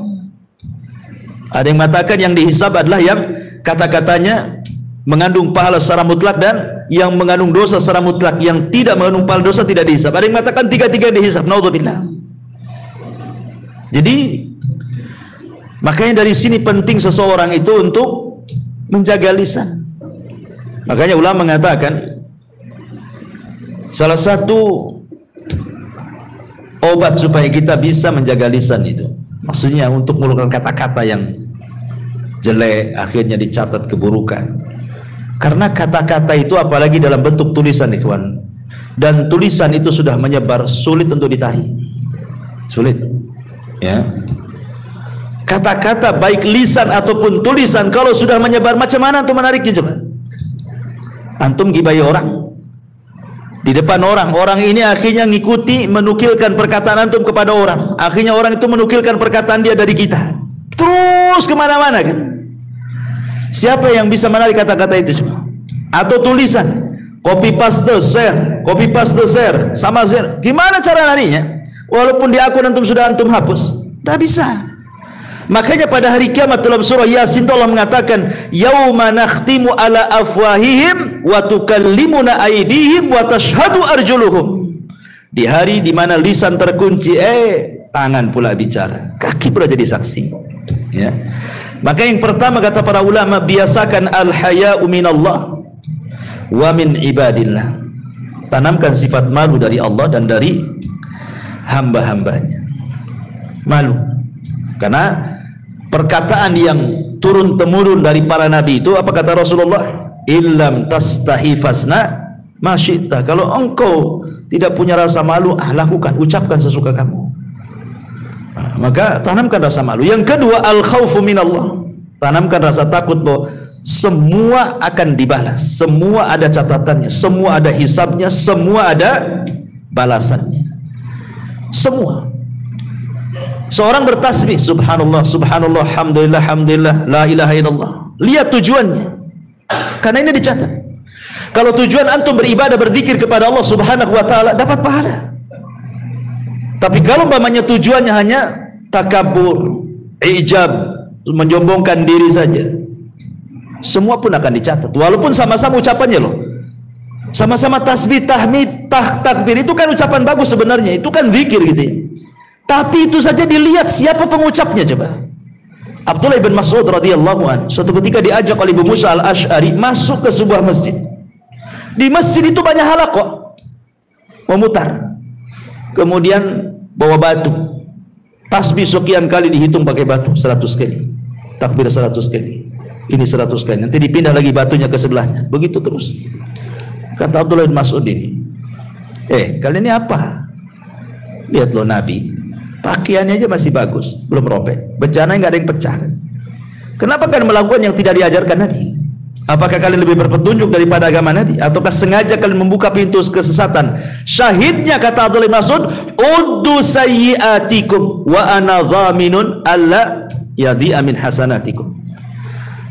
Ada yang mengatakan yang dihisab adalah yang kata-katanya mengandung pahala secara mutlak, dan yang mengandung dosa secara mutlak. Yang tidak mengandung pahala dosa tidak dihisab. Ada yang mengatakan tiga-tiga dihisab. Naudzubillah. Jadi makanya dari sini penting seseorang itu untuk menjaga lisan. Makanya ulama mengatakan salah satu obat supaya kita bisa menjaga lisan itu, maksudnya untuk mengeluarkan kata-kata yang jelek, akhirnya dicatat keburukan. Karena kata-kata itu apalagi dalam bentuk tulisan, ikhwan, dan tulisan itu sudah menyebar, sulit untuk ditarik, sulit ya. Kata-kata baik lisan ataupun tulisan kalau sudah menyebar, macam mana untuk menariknya coba? Antum gibai orang di depan orang, orang ini akhirnya ngikuti menukilkan perkataan antum kepada orang, akhirnya orang itu menukilkan perkataan dia dari kita terus kemana-mana kan. Siapa yang bisa menarik kata-kata itu semua? Atau tulisan, copy paste share sama share, gimana cara narinya? Walaupun di akun antum sudah antum hapus, tak bisa. Makanya pada hari kiamat dalam surah Yasin Allah mengatakan, yauma nakhtimu ala afwahihim wa tukallimuna aydihim wa tashhadu arjuluhum. Di hari di mana lisan terkunci, tangan pula bicara, kaki pula jadi saksi ya. Maka yang pertama kata para ulama, biasakan al-haya'u minallah wa min ibadillah. Tanamkan sifat malu dari Allah dan dari hamba-hambanya. Malu. Karena perkataan yang turun temurun dari para nabi itu, apa kata Rasulullah? Illam tastahi fasna ma syi'ta. Kalau engkau tidak punya rasa malu, lakukan, ucapkan sesuka kamu. Maka tanamkan rasa malu. Yang kedua, al-khaufu minallah. Tanamkan rasa takut bahwa semua akan dibalas, semua ada catatannya, semua ada hisabnya, semua ada balasannya. Semua. Seorang bertasbih subhanallah, subhanallah, alhamdulillah, alhamdulillah, la ilaha illallah. Lihat tujuannya. Karena ini dicatat. Kalau tujuan antum beribadah, berzikir kepada Allah Subhanahu wa taala, dapat pahala. Tapi kalau umpamanya tujuannya hanya takabur, ijab, menyombongkan diri saja, semua pun akan dicatat. Walaupun sama-sama ucapannya loh. Sama-sama tasbih, tahmid, takbir itu kan ucapan bagus sebenarnya, itu kan zikir gitu ya. Tapi itu saja dilihat siapa pengucapnya coba. Abdullah bin Mas'ud radhiyallahu anhu suatu ketika diajak oleh Abu Musa al-Asy'ari masuk ke sebuah masjid. Di masjid itu banyak halaqah memutar. Kemudian bawa batu. Tasbih sekian kali dihitung pakai batu 100 kali. Takbir 100 kali. Ini 100 kali. Nanti dipindah lagi batunya ke sebelahnya. Begitu terus. Kata Abdullah bin Mas'ud ini, kalian ini apa? Lihat loh Nabi, pakaiannya aja masih bagus, belum robek, bencana nggak ada yang pecah. Kenapa kalian melakukan yang tidak diajarkan Nabi? Apakah kalian lebih berpetunjuk daripada agama Nabi? Ataukah sengaja kalian membuka pintu kesesatan? Syahidnya kata Abdullah bin Mas'ud, uddu sayyiatikum wa ana dhaminun alla yadhi'a min hasanatikum.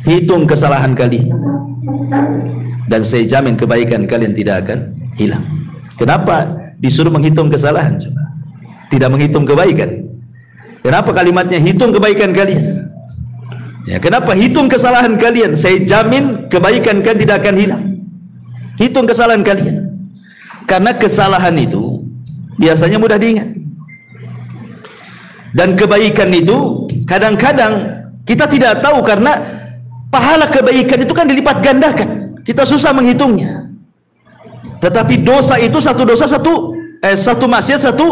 Hitung kesalahan kalian dan saya jamin kebaikan kalian tidak akan hilang. Kenapa disuruh menghitung kesalahan coba? Tidak menghitung kebaikan. Kenapa kalimatnya hitung kebaikan kalian? Ya, kenapa hitung kesalahan kalian? Saya jamin kebaikan kalian tidak akan hilang. Hitung kesalahan kalian. Karena kesalahan itu biasanya mudah diingat. Dan kebaikan itu kadang-kadang kita tidak tahu karena pahala kebaikan itu kan dilipat gandakan. Kita susah menghitungnya. Tetapi dosa itu satu dosa satu maksiat satu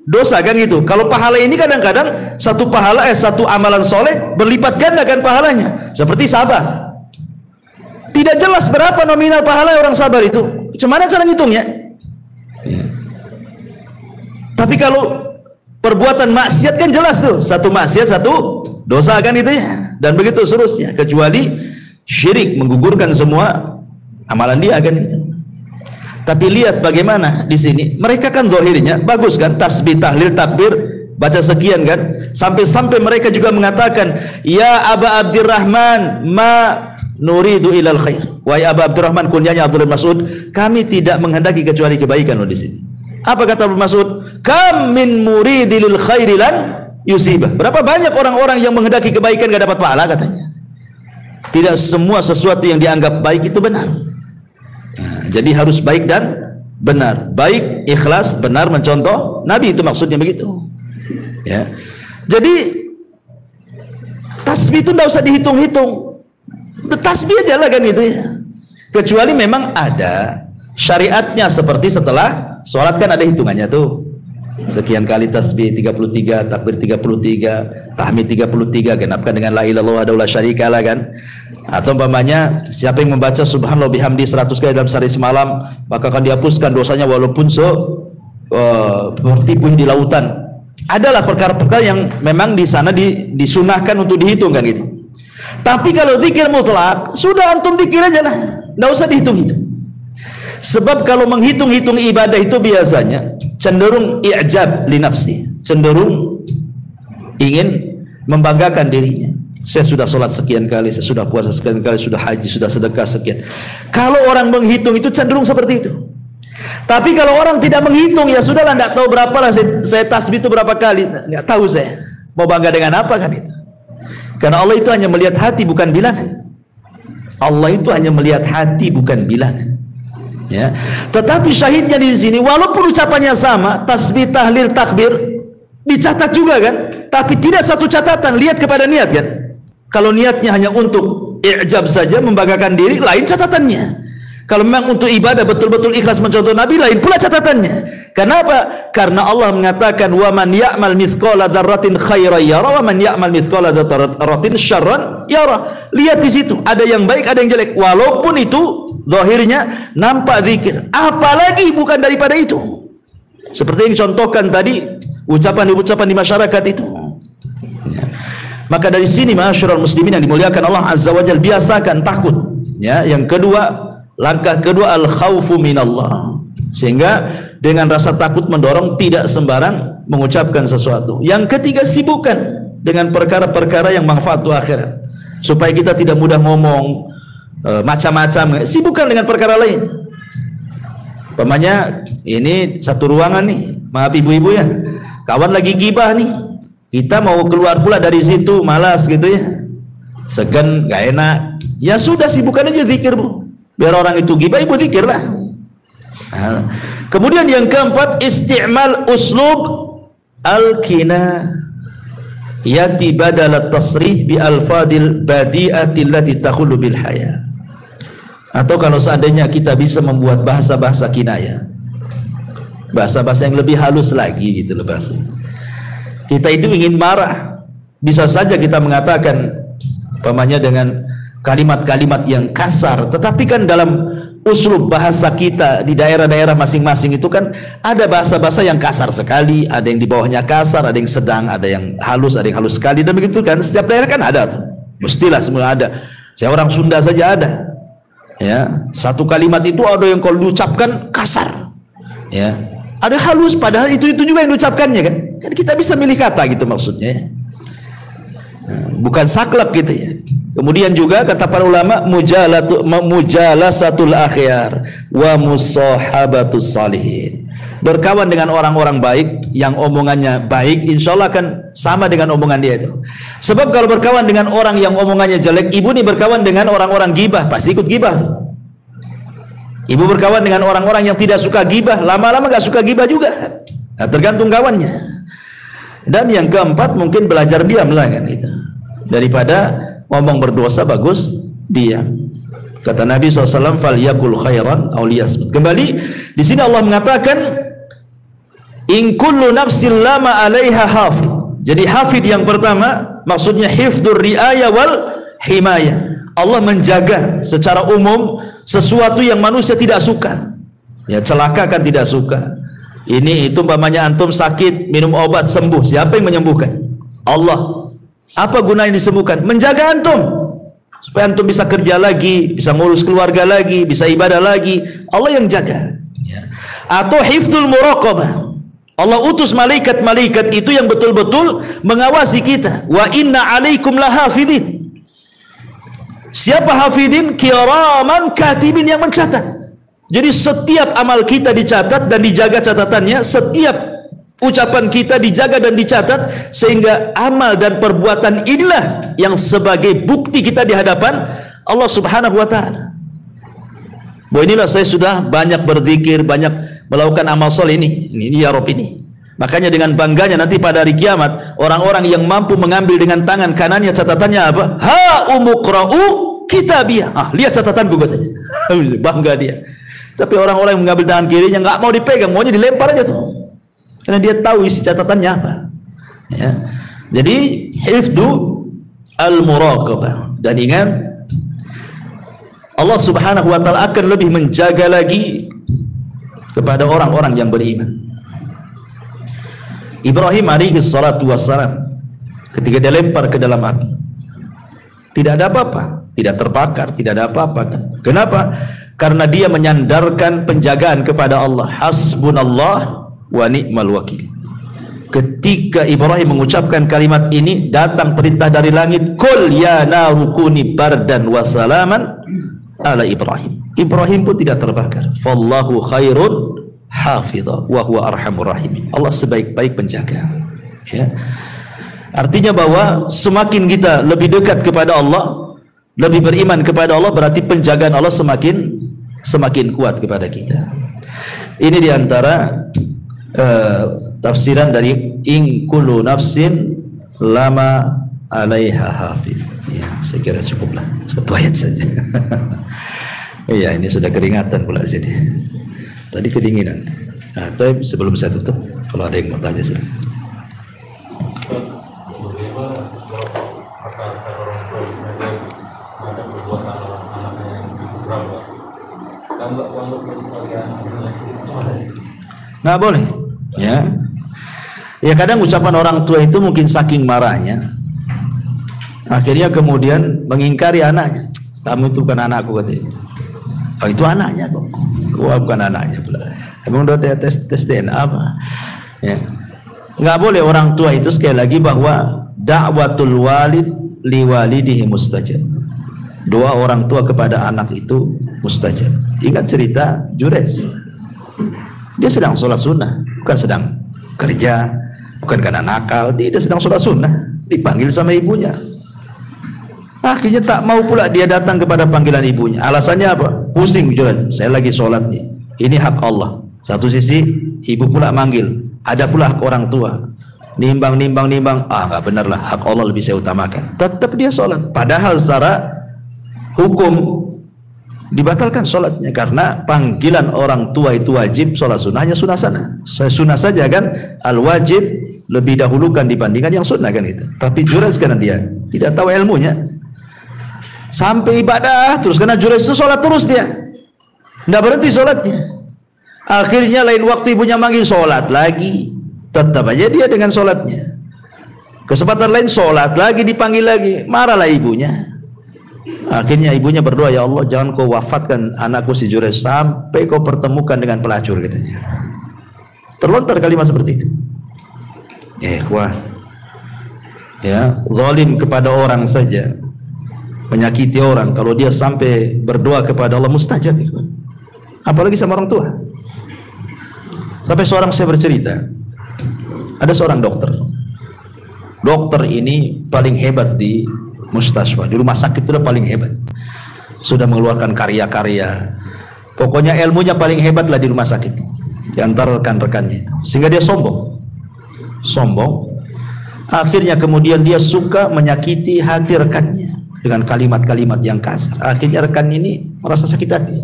dosa kan gitu. Kalau pahala ini kadang-kadang satu pahala satu amalan soleh berlipat ganda kan pahalanya. Seperti sabar. Tidak jelas berapa nominal pahala orang sabar itu. Gimana cara ngitungnya? Ya. Tapi kalau perbuatan maksiat kan jelas tuh. Satu maksiat satu dosa kan itu ya. Dan begitu seterusnya. Kecuali syirik menggugurkan semua amalan dia kan itu. Tapi lihat bagaimana di sini. Mereka kan zahirnya bagus kan, tasbih, tahlil, takbir, baca sekian kan. Sampai-sampai mereka juga mengatakan, ya Aba Abdurrahman, ma nuridu ilal khair. Wahai Aba Abdurrahman, kunyanya Abdullah bin Mas'ud, kami tidak menghendaki kecuali kebaikan loh di sini. Apa kata Abu Mas'ud? Kam min muridil khairi lan yusibah. Berapa banyak orang-orang yang menghendaki kebaikan gak dapat pahala katanya. Tidak semua sesuatu yang dianggap baik itu benar. Nah, jadi harus baik dan benar. Baik, ikhlas, benar, mencontoh Nabi, itu maksudnya begitu. Ya. Jadi tasbih itu tidak usah dihitung-hitung. Tasbih aja lah kan itu ya. Kecuali memang ada syariatnya seperti setelah sholat kan ada hitungannya tuh. Sekian kali tasbih 33, takbir 33, tahmid 33, genapkan dengan la ilaha illallah wahdahu la syarikalah kan. Atau umpamanya siapa yang membaca subhanallah bihamdi 100 kali dalam sehari semalam maka akan dihapuskan dosanya walaupun seperti buih di lautan. Adalah perkara-perkara yang memang di sana disunahkan untuk dihitung kan gitu. Tapi kalau zikir mutlak sudah antum zikir aja lah, enggak usah dihitung-hitung. Sebab kalau menghitung-hitung ibadah itu biasanya cenderung i'jab li nafsi, cenderung ingin membanggakan dirinya. Saya sudah sholat sekian kali, saya sudah puasa sekian kali, sudah haji, sudah sedekah sekian. Kalau orang menghitung itu cenderung seperti itu. Tapi kalau orang tidak menghitung, ya sudahlah, tidak tahu berapa lah saya tasbih itu berapa kali, nggak tahu saya. Mau bangga dengan apa kan itu? Karena Allah itu hanya melihat hati bukan bilangan. Allah itu hanya melihat hati bukan bilangan. Ya. Tetapi syahidnya di sini, walaupun ucapannya sama, tasbih, tahlil, takbir, dicatat juga kan? Tapi tidak satu catatan, lihat kepada niat kan? Kalau niatnya hanya untuk i'jab saja, membanggakan diri, lain catatannya. Kalau memang untuk ibadah betul-betul ikhlas mencontoh Nabi, lain pula catatannya. Kenapa? Karena Allah mengatakan wa man ya'mal mithqala dzarratin khairan yara wa man ya'mal mithqala dzarratin syarran yara. Lihat di situ, ada yang baik, ada yang jelek. Walaupun itu zahirnya nampak zikir, apalagi bukan daripada itu. Seperti yang contohkan tadi, ucapan-ucapan di masyarakat itu. Ya. Maka dari sini ma'asyiral muslimin yang dimuliakan Allah Azza wa Jalla, biasakan takut. Ya, yang kedua, langkah kedua al-khaufu minallah. Sehingga dengan rasa takut mendorong tidak sembarang mengucapkan sesuatu. Yang ketiga, sibukkan dengan perkara-perkara yang manfaat untuk akhirat. Supaya kita tidak mudah ngomong macam-macam. Sibukkan dengan perkara lain. Umpamanya ini satu ruangan nih, maaf ibu-ibu ya, kawan lagi gibah nih, kita mau keluar pula dari situ, malas gitu ya, segan, gak enak, ya sudah sibukkan aja zikir bu, biar orang itu gibah, ibu zikir lah, Kemudian yang keempat, isti'mal uslub al-kina yati badal at-tasrih bi al-fadil badi'ati allati takhullu bil haya. Atau kalau seandainya kita bisa membuat bahasa-bahasa kinayah, bahasa-bahasa yang lebih halus lagi gitu loh bahasa. Kita itu ingin marah, bisa saja kita mengatakan umpamanya dengan kalimat-kalimat yang kasar, tetapi kan dalam uslub bahasa kita di daerah-daerah masing-masing itu kan ada bahasa-bahasa yang kasar sekali, ada yang di bawahnya kasar, ada yang sedang, ada yang halus sekali, dan begitu kan setiap daerah kan ada tuh. Mestilah semua ada. Saya orang Sunda saja ada. Ya, satu kalimat itu ada yang kalau diucapkan kasar. Ya. Ada halus padahal itu juga yang diucapkannya kan. Kan kita bisa milih kata gitu maksudnya. Ya. Bukan saklek gitu ya. Kemudian juga kata para ulama, mujalasatul akhyar wa musahabatus salihin. Berkawan dengan orang-orang baik yang omongannya baik, insya Allah akan sama dengan omongan dia itu. Sebab kalau berkawan dengan orang yang omongannya jelek, ibu nih berkawan dengan orang-orang gibah, pasti ikut gibah tuh. Ibu berkawan dengan orang-orang yang tidak suka gibah, lama-lama gak suka gibah juga. Nah, tergantung kawannya. Dan yang keempat mungkin belajar diam lah kan itu. Daripada ngomong berdosa bagus diam. Kata Nabi SAW, falyakul khairan aw liyasmut. Kembali di sini Allah mengatakan, in kullu nafsin lama 'alaiha hafid. Jadi hafid yang pertama maksudnya hifdzur riayah wal himayah. Allah menjaga secara umum sesuatu yang manusia tidak suka. Ya, celaka kan tidak suka. Ini itu umpamanya antum sakit, minum obat sembuh. Siapa yang menyembuhkan? Allah. Apa gunanya disembuhkan? Menjaga antum supaya antum bisa kerja lagi, bisa ngurus keluarga lagi, bisa ibadah lagi. Allah yang jaga. Ya. Atau hifdzul muraqabah. Allah utus malaikat-malaikat itu yang betul-betul mengawasi kita. Wa inna 'alaikum lahafidin. Siapa hafidin? Kiraman katibin, yang mencatat. Jadi setiap amal kita dicatat dan dijaga catatannya, setiap ucapan kita dijaga dan dicatat, sehingga amal dan perbuatan inilah yang sebagai bukti kita di hadapan Allah Subhanahu wa taala. Bahwa inilah saya sudah banyak berzikir, banyak melakukan amal soleh ini ya Rob ini. Makanya dengan bangganya nanti pada hari kiamat, orang-orang yang mampu mengambil dengan tangan kanannya catatannya apa? Ha umuqra'u kitabiyah. Lihat catatanku katanya. Bangga dia. Tapi orang-orang yang mengambil tangan kirinya nggak mau dipegang, maunya dilempar aja tuh. Karena dia tahu isi catatannya apa. Ya. Jadi hifdzu al-muraqabah. Dan ingat, Allah Subhanahu wa taala akan lebih menjaga lagi kepada orang-orang yang beriman. Ibrahim alaihi salatu wassalam ketika dilempar ke dalam api, tidak ada apa-apa, tidak terbakar, tidak ada apa-apa kan. Kenapa? Karena dia menyandarkan penjagaan kepada Allah. Hasbunallah wa ni'mal wakil. Ketika Ibrahim mengucapkan kalimat ini, datang perintah dari langit, qul ya naru kuni bardan wa salaman ala Ibrahim. Ibrahim pun tidak terbakar. Fallahu khairun hafidha wa huwa arhamur rahimin. Allah sebaik-baik penjaga. Ya. Artinya bahwa semakin kita lebih dekat kepada Allah, lebih beriman kepada Allah, berarti penjagaan Allah semakin kuat kepada kita. Ini diantara tafsiran dari in kullu nafsin lama 'alaiha hafid. Ya, saya kira cukuplah satu ayat saja. Iya, ini sudah keringatan pula sini. Tadi kedinginan. Nah, tapi sebelum saya tutup, kalau ada yang mau tanya sih. Nggak boleh. Ya. Ya kadang ucapan orang tua itu mungkin saking marahnya, akhirnya kemudian mengingkari anaknya. Kamu itu bukan anakku katanya. Oh itu anaknya kok. Wah bukan anaknya pula. Emang udah tes DNA apa? Ya. Nggak boleh orang tua itu, sekali lagi, bahwa da'watul walid liwalidihi mustajab. Doa orang tua kepada anak itu mustajab. Ingat cerita Jures. Dia sedang sholat sunnah, bukan sedang kerja, bukan karena nakal. Dia sedang sholat sunnah, dipanggil sama ibunya. Akhirnya tak mau pula dia datang kepada panggilan ibunya. Alasannya apa? Pusing Jures, saya lagi sholat nih. Ini hak Allah. Satu sisi ibu pula manggil, ada pula hak orang tua. Nimbang, nggak benar lah, hak Allah lebih saya utamakan. Tetap dia sholat. Padahal secara hukum dibatalkan sholatnya karena panggilan orang tua itu wajib, sholat sunnahnya sunnah sana. Sunnah saja kan, al wajib lebih dahulukan dibandingkan yang sunnah kan itu. Tapi jurais karena dia tidak tahu ilmunya, sampai ibadah terus karena jurais itu sholat terus dia, tidak berhenti sholatnya. Akhirnya lain waktu ibunya manggil sholat lagi, tetap aja dia dengan sholatnya. Kesempatan lain sholat lagi, dipanggil lagi, marahlah ibunya. Akhirnya ibunya berdoa, ya Allah jangan kau wafatkan anakku si Jurais sampai kau pertemukan dengan pelacur, katanya. Terlontar kalimat seperti itu. Ikhwah, ya, zalim kepada orang saja, menyakiti orang, kalau dia sampai berdoa kepada Allah mustajab, ikhwan. Apalagi sama orang tua. Sampai seorang saya bercerita, ada seorang dokter. Dokter ini paling hebat di mustasfa, di rumah sakit itu paling hebat. Sudah mengeluarkan karya-karya. Pokoknya ilmunya paling hebat lah di rumah sakit, di antara rekan-rekannya itu. Sehingga dia sombong. Akhirnya kemudian dia suka menyakiti hati rekannya dengan kalimat-kalimat yang kasar. Akhirnya rekan ini merasa sakit hati.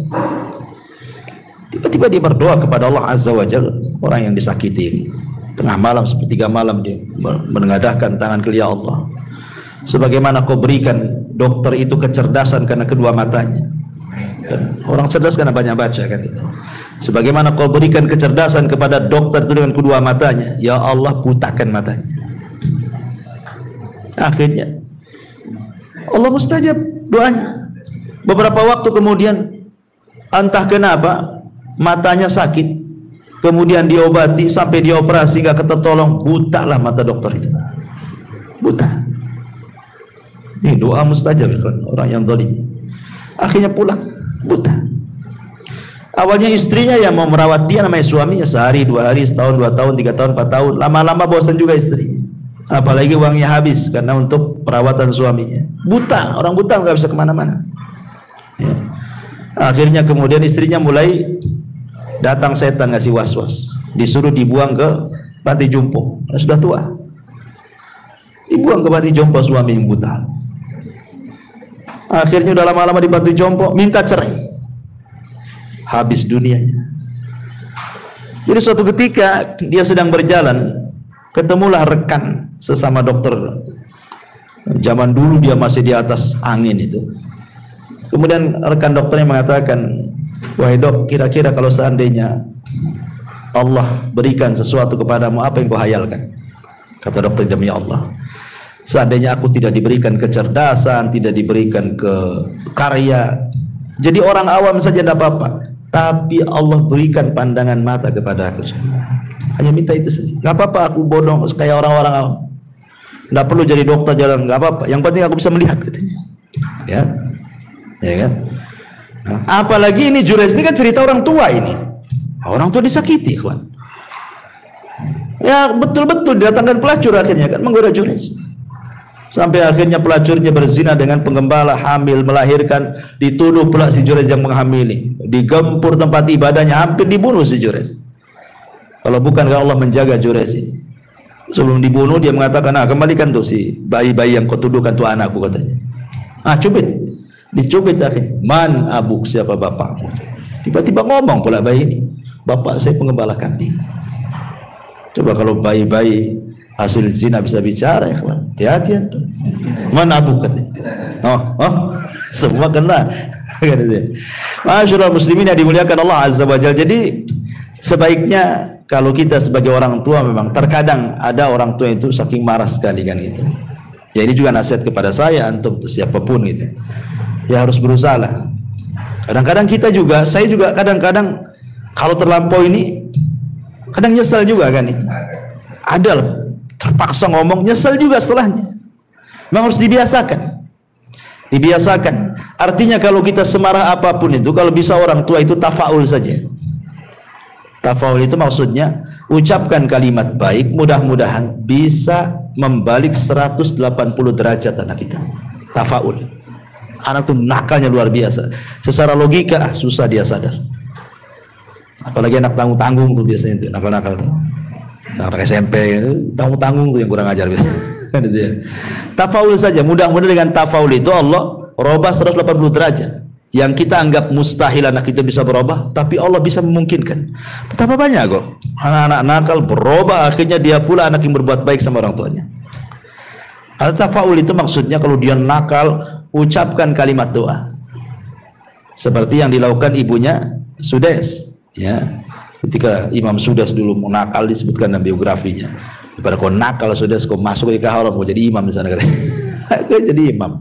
Tiba-tiba dia berdoa kepada Allah Azza wa Jalla, orang yang disakiti ini. Tengah malam, sepertiga malam dia menengadahkan tangan ke ya Allah, sebagaimana kau berikan dokter itu kecerdasan karena kedua matanya. Dan orang cerdas karena banyak baca kan itu. Sebagaimana kau berikan kecerdasan kepada dokter itu dengan kedua matanya, ya Allah butakan matanya. Akhirnya Allah mustajab doanya. Beberapa waktu kemudian entah kenapa matanya sakit, kemudian diobati sampai dioperasi nggak ketolong, buta lah mata dokter itu, buta. Ini doa mustajab kan, orang yang zalim. Akhirnya pulang buta. Awalnya istrinya yang mau merawat dia, namanya suaminya, sehari, 2 hari, setahun, 2 tahun, 3 tahun, 4 tahun. Lama-lama bosan juga istrinya. Apalagi uangnya habis karena untuk perawatan suaminya. Buta, orang buta nggak bisa kemana-mana. Ya. Akhirnya kemudian istrinya mulai datang setan ngasih was-was, disuruh dibuang ke panti jompo. Sudah tua, dibuang ke panti jompo suami yang buta. Akhirnya udah lama-lama di panti jompo, minta cerai, habis dunianya. Jadi suatu ketika dia sedang berjalan, ketemulah rekan sesama dokter. Zaman dulu dia masih di atas angin itu. Kemudian rekan dokternya mengatakan, wahai dok, kira-kira kalau seandainya Allah berikan sesuatu kepadamu, apa yang kau hayalkan? Kata dokter, demi Allah, seandainya aku tidak diberikan kecerdasan, tidak diberikan ke karya, jadi orang awam saja tidak apa-apa, tapi Allah berikan pandangan mata kepada aku. Hanya minta itu saja. Gak apa-apa aku bodoh kayak orang-orang awam, tidak perlu jadi dokter jalan, gak apa-apa, yang penting aku bisa melihat, katanya. Ya kan? Nah, apalagi ini Jurais ini kan cerita orang tua ini. Orang tua disakiti, kawan. Ya betul-betul didatangkan pelacur akhirnya kan, menggoda Jurais. Sampai akhirnya pelacurnya berzina dengan penggembala, hamil, melahirkan, dituduh pula si Jurais yang menghamili, digempur tempat ibadahnya, hampir dibunuh si Jurais. Kalau bukan kalau Allah menjaga Jurais ini. Sebelum dibunuh dia mengatakan, kembalikan tuh si bayi-bayi yang kau tuduhkan tuh anakku, katanya. Cubit. Dicubit akhirnya, man abuk, siapa bapakmu? Tiba-tiba ngomong pula bayi ini, bapak saya penggembala kambing. Coba kalau bayi-bayi hasil zina bisa bicara, ya kawan, hati-hati tuh. Man abuk, katanya. Semua kena. Masyaallah muslimin yang dimuliakan Allah Azza wa Jalla. Jadi sebaiknya kalau kita sebagai orang tua, memang terkadang ada orang tua itu saking marah sekali kan gitu. Ya ini juga nasihat kepada saya, antum tuh siapapun gitu. Ya harus berusaha lah. Kadang-kadang kita juga, saya juga kadang-kadang kalau terlampau ini, kadang nyesel juga kan itu. Ada loh, terpaksa ngomong, nyesel juga setelahnya. Memang harus dibiasakan. Dibiasakan. Artinya kalau kita semarah apapun itu, kalau bisa orang tua itu tafaul saja. Tafaul itu maksudnya ucapkan kalimat baik, mudah-mudahan bisa membalik 180 derajat anak kita. Tafaul. Anak itu nakalnya luar biasa. Secara logika susah dia sadar. Apalagi anak tanggung-tanggung tuh biasanya tuh, nakal-nakal tuh. Anak SMP itu tanggung-tanggung tuh yang kurang ajar biasanya. Gitu ya. Tafaul saja, mudah-mudahan dengan tafaul itu Allah robah 180 derajat. Yang kita anggap mustahil anak itu bisa berubah, tapi Allah bisa memungkinkan. Betapa banyak kok anak-anak nakal berubah, akhirnya dia pula anak yang berbuat baik sama orang tuanya. Al-tafaul itu maksudnya kalau dia nakal, ucapkan kalimat doa. Seperti yang dilakukan ibunya Sudes, ya. Ketika Imam Sudes dulu mau nakal, disebutkan dalam biografinya. Daripada kau nakal Sudes, kau masuk ke haram, kau jadi imam di sana. Kau jadi imam.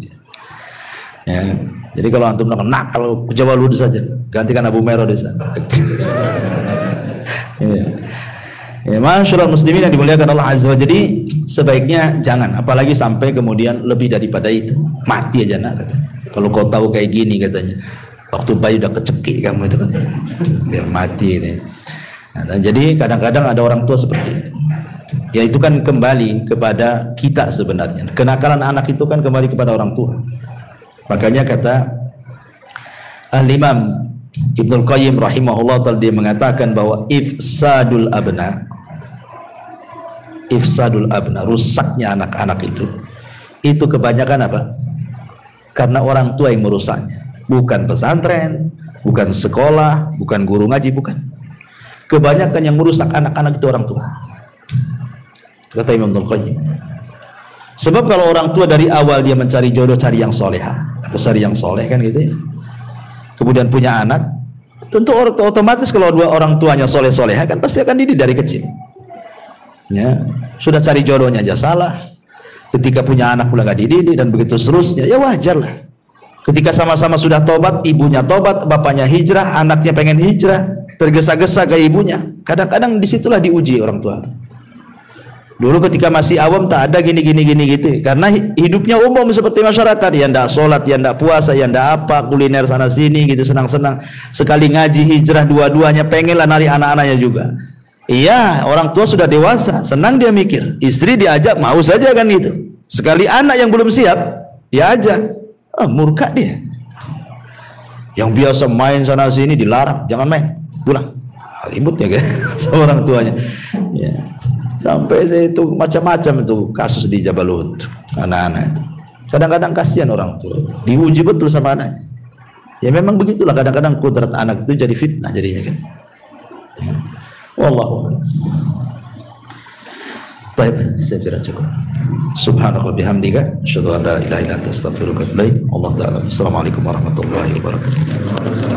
Ya. Jadi kalau antum nakal, jawab dulu saja, gantikan Abu Mero di sana. Ya, masyaallah muslimin yang dimuliakan Allah Azza wa. Jadi sebaiknya jangan, apalagi sampai kemudian lebih daripada itu, mati aja nak katanya. Kalau kau tahu kayak gini katanya, waktu bayi udah kecekik kamu itu katanya, biar mati ini. Nah, jadi kadang-kadang ada orang tua seperti itu. Ya itu kan kembali kepada kita sebenarnya. Kenakalan anak itu kan kembali kepada orang tua. Makanya kata Al-Imam Ibnul Qayyim rahimahullah ta'ala, dia mengatakan bahwa ifsadul abna, rusaknya anak-anak itu kebanyakan apa? Karena orang tua yang merusaknya, bukan pesantren, bukan sekolah, bukan guru ngaji, bukan. Kebanyakan yang merusak anak-anak itu orang tua, kata Imam Ibnul Qayyim. Sebab kalau orang tua dari awal dia mencari jodoh, cari yang soleha atau cari yang soleh kan gitu ya, kemudian punya anak, tentu otomatis kalau dua orang tuanya soleh-soleha kan pasti akan dididik dari kecil. Ya, sudah cari jodohnya aja salah, ketika punya anak pula nggak dididik, dan begitu seterusnya. Ya wajar lah. Ketika sama-sama sudah tobat, ibunya tobat, bapaknya hijrah, anaknya pengen hijrah, tergesa-gesa ke ibunya. Kadang-kadang disitulah diuji orang tua. Dulu ketika masih awam tak ada gini gitu, karena hidupnya umum seperti masyarakat, ya ndak sholat, ya ndak puasa, ya ndak apa, kuliner sana sini gitu, senang-senang. Sekali ngaji hijrah dua-duanya, pengenlah nari anak-anaknya juga. Iya, orang tua sudah dewasa, senang dia mikir, istri diajak mau saja kan gitu. Sekali anak yang belum siap diajak, murka dia. Yang biasa main sana sini dilarang, jangan main, pulang. Ribut ya kan sama orang tuanya. Ya. Sampai saya itu macam-macam itu kasus di Jabal Uhud, anak-anak itu. Kadang-kadang kasihan orang tua, diuji betul sama anaknya. Ya memang begitulah, kadang-kadang kudrat anak itu jadi fitnah jadinya kan. Ya. Wallahu a'lam. Baik, saya kira cukup. Subhanallah bihamdika, asyhadu an la ilaha illa anta astaghfiruka wa atubu ilaik. Allah taala. Assalamualaikum warahmatullahi wabarakatuh.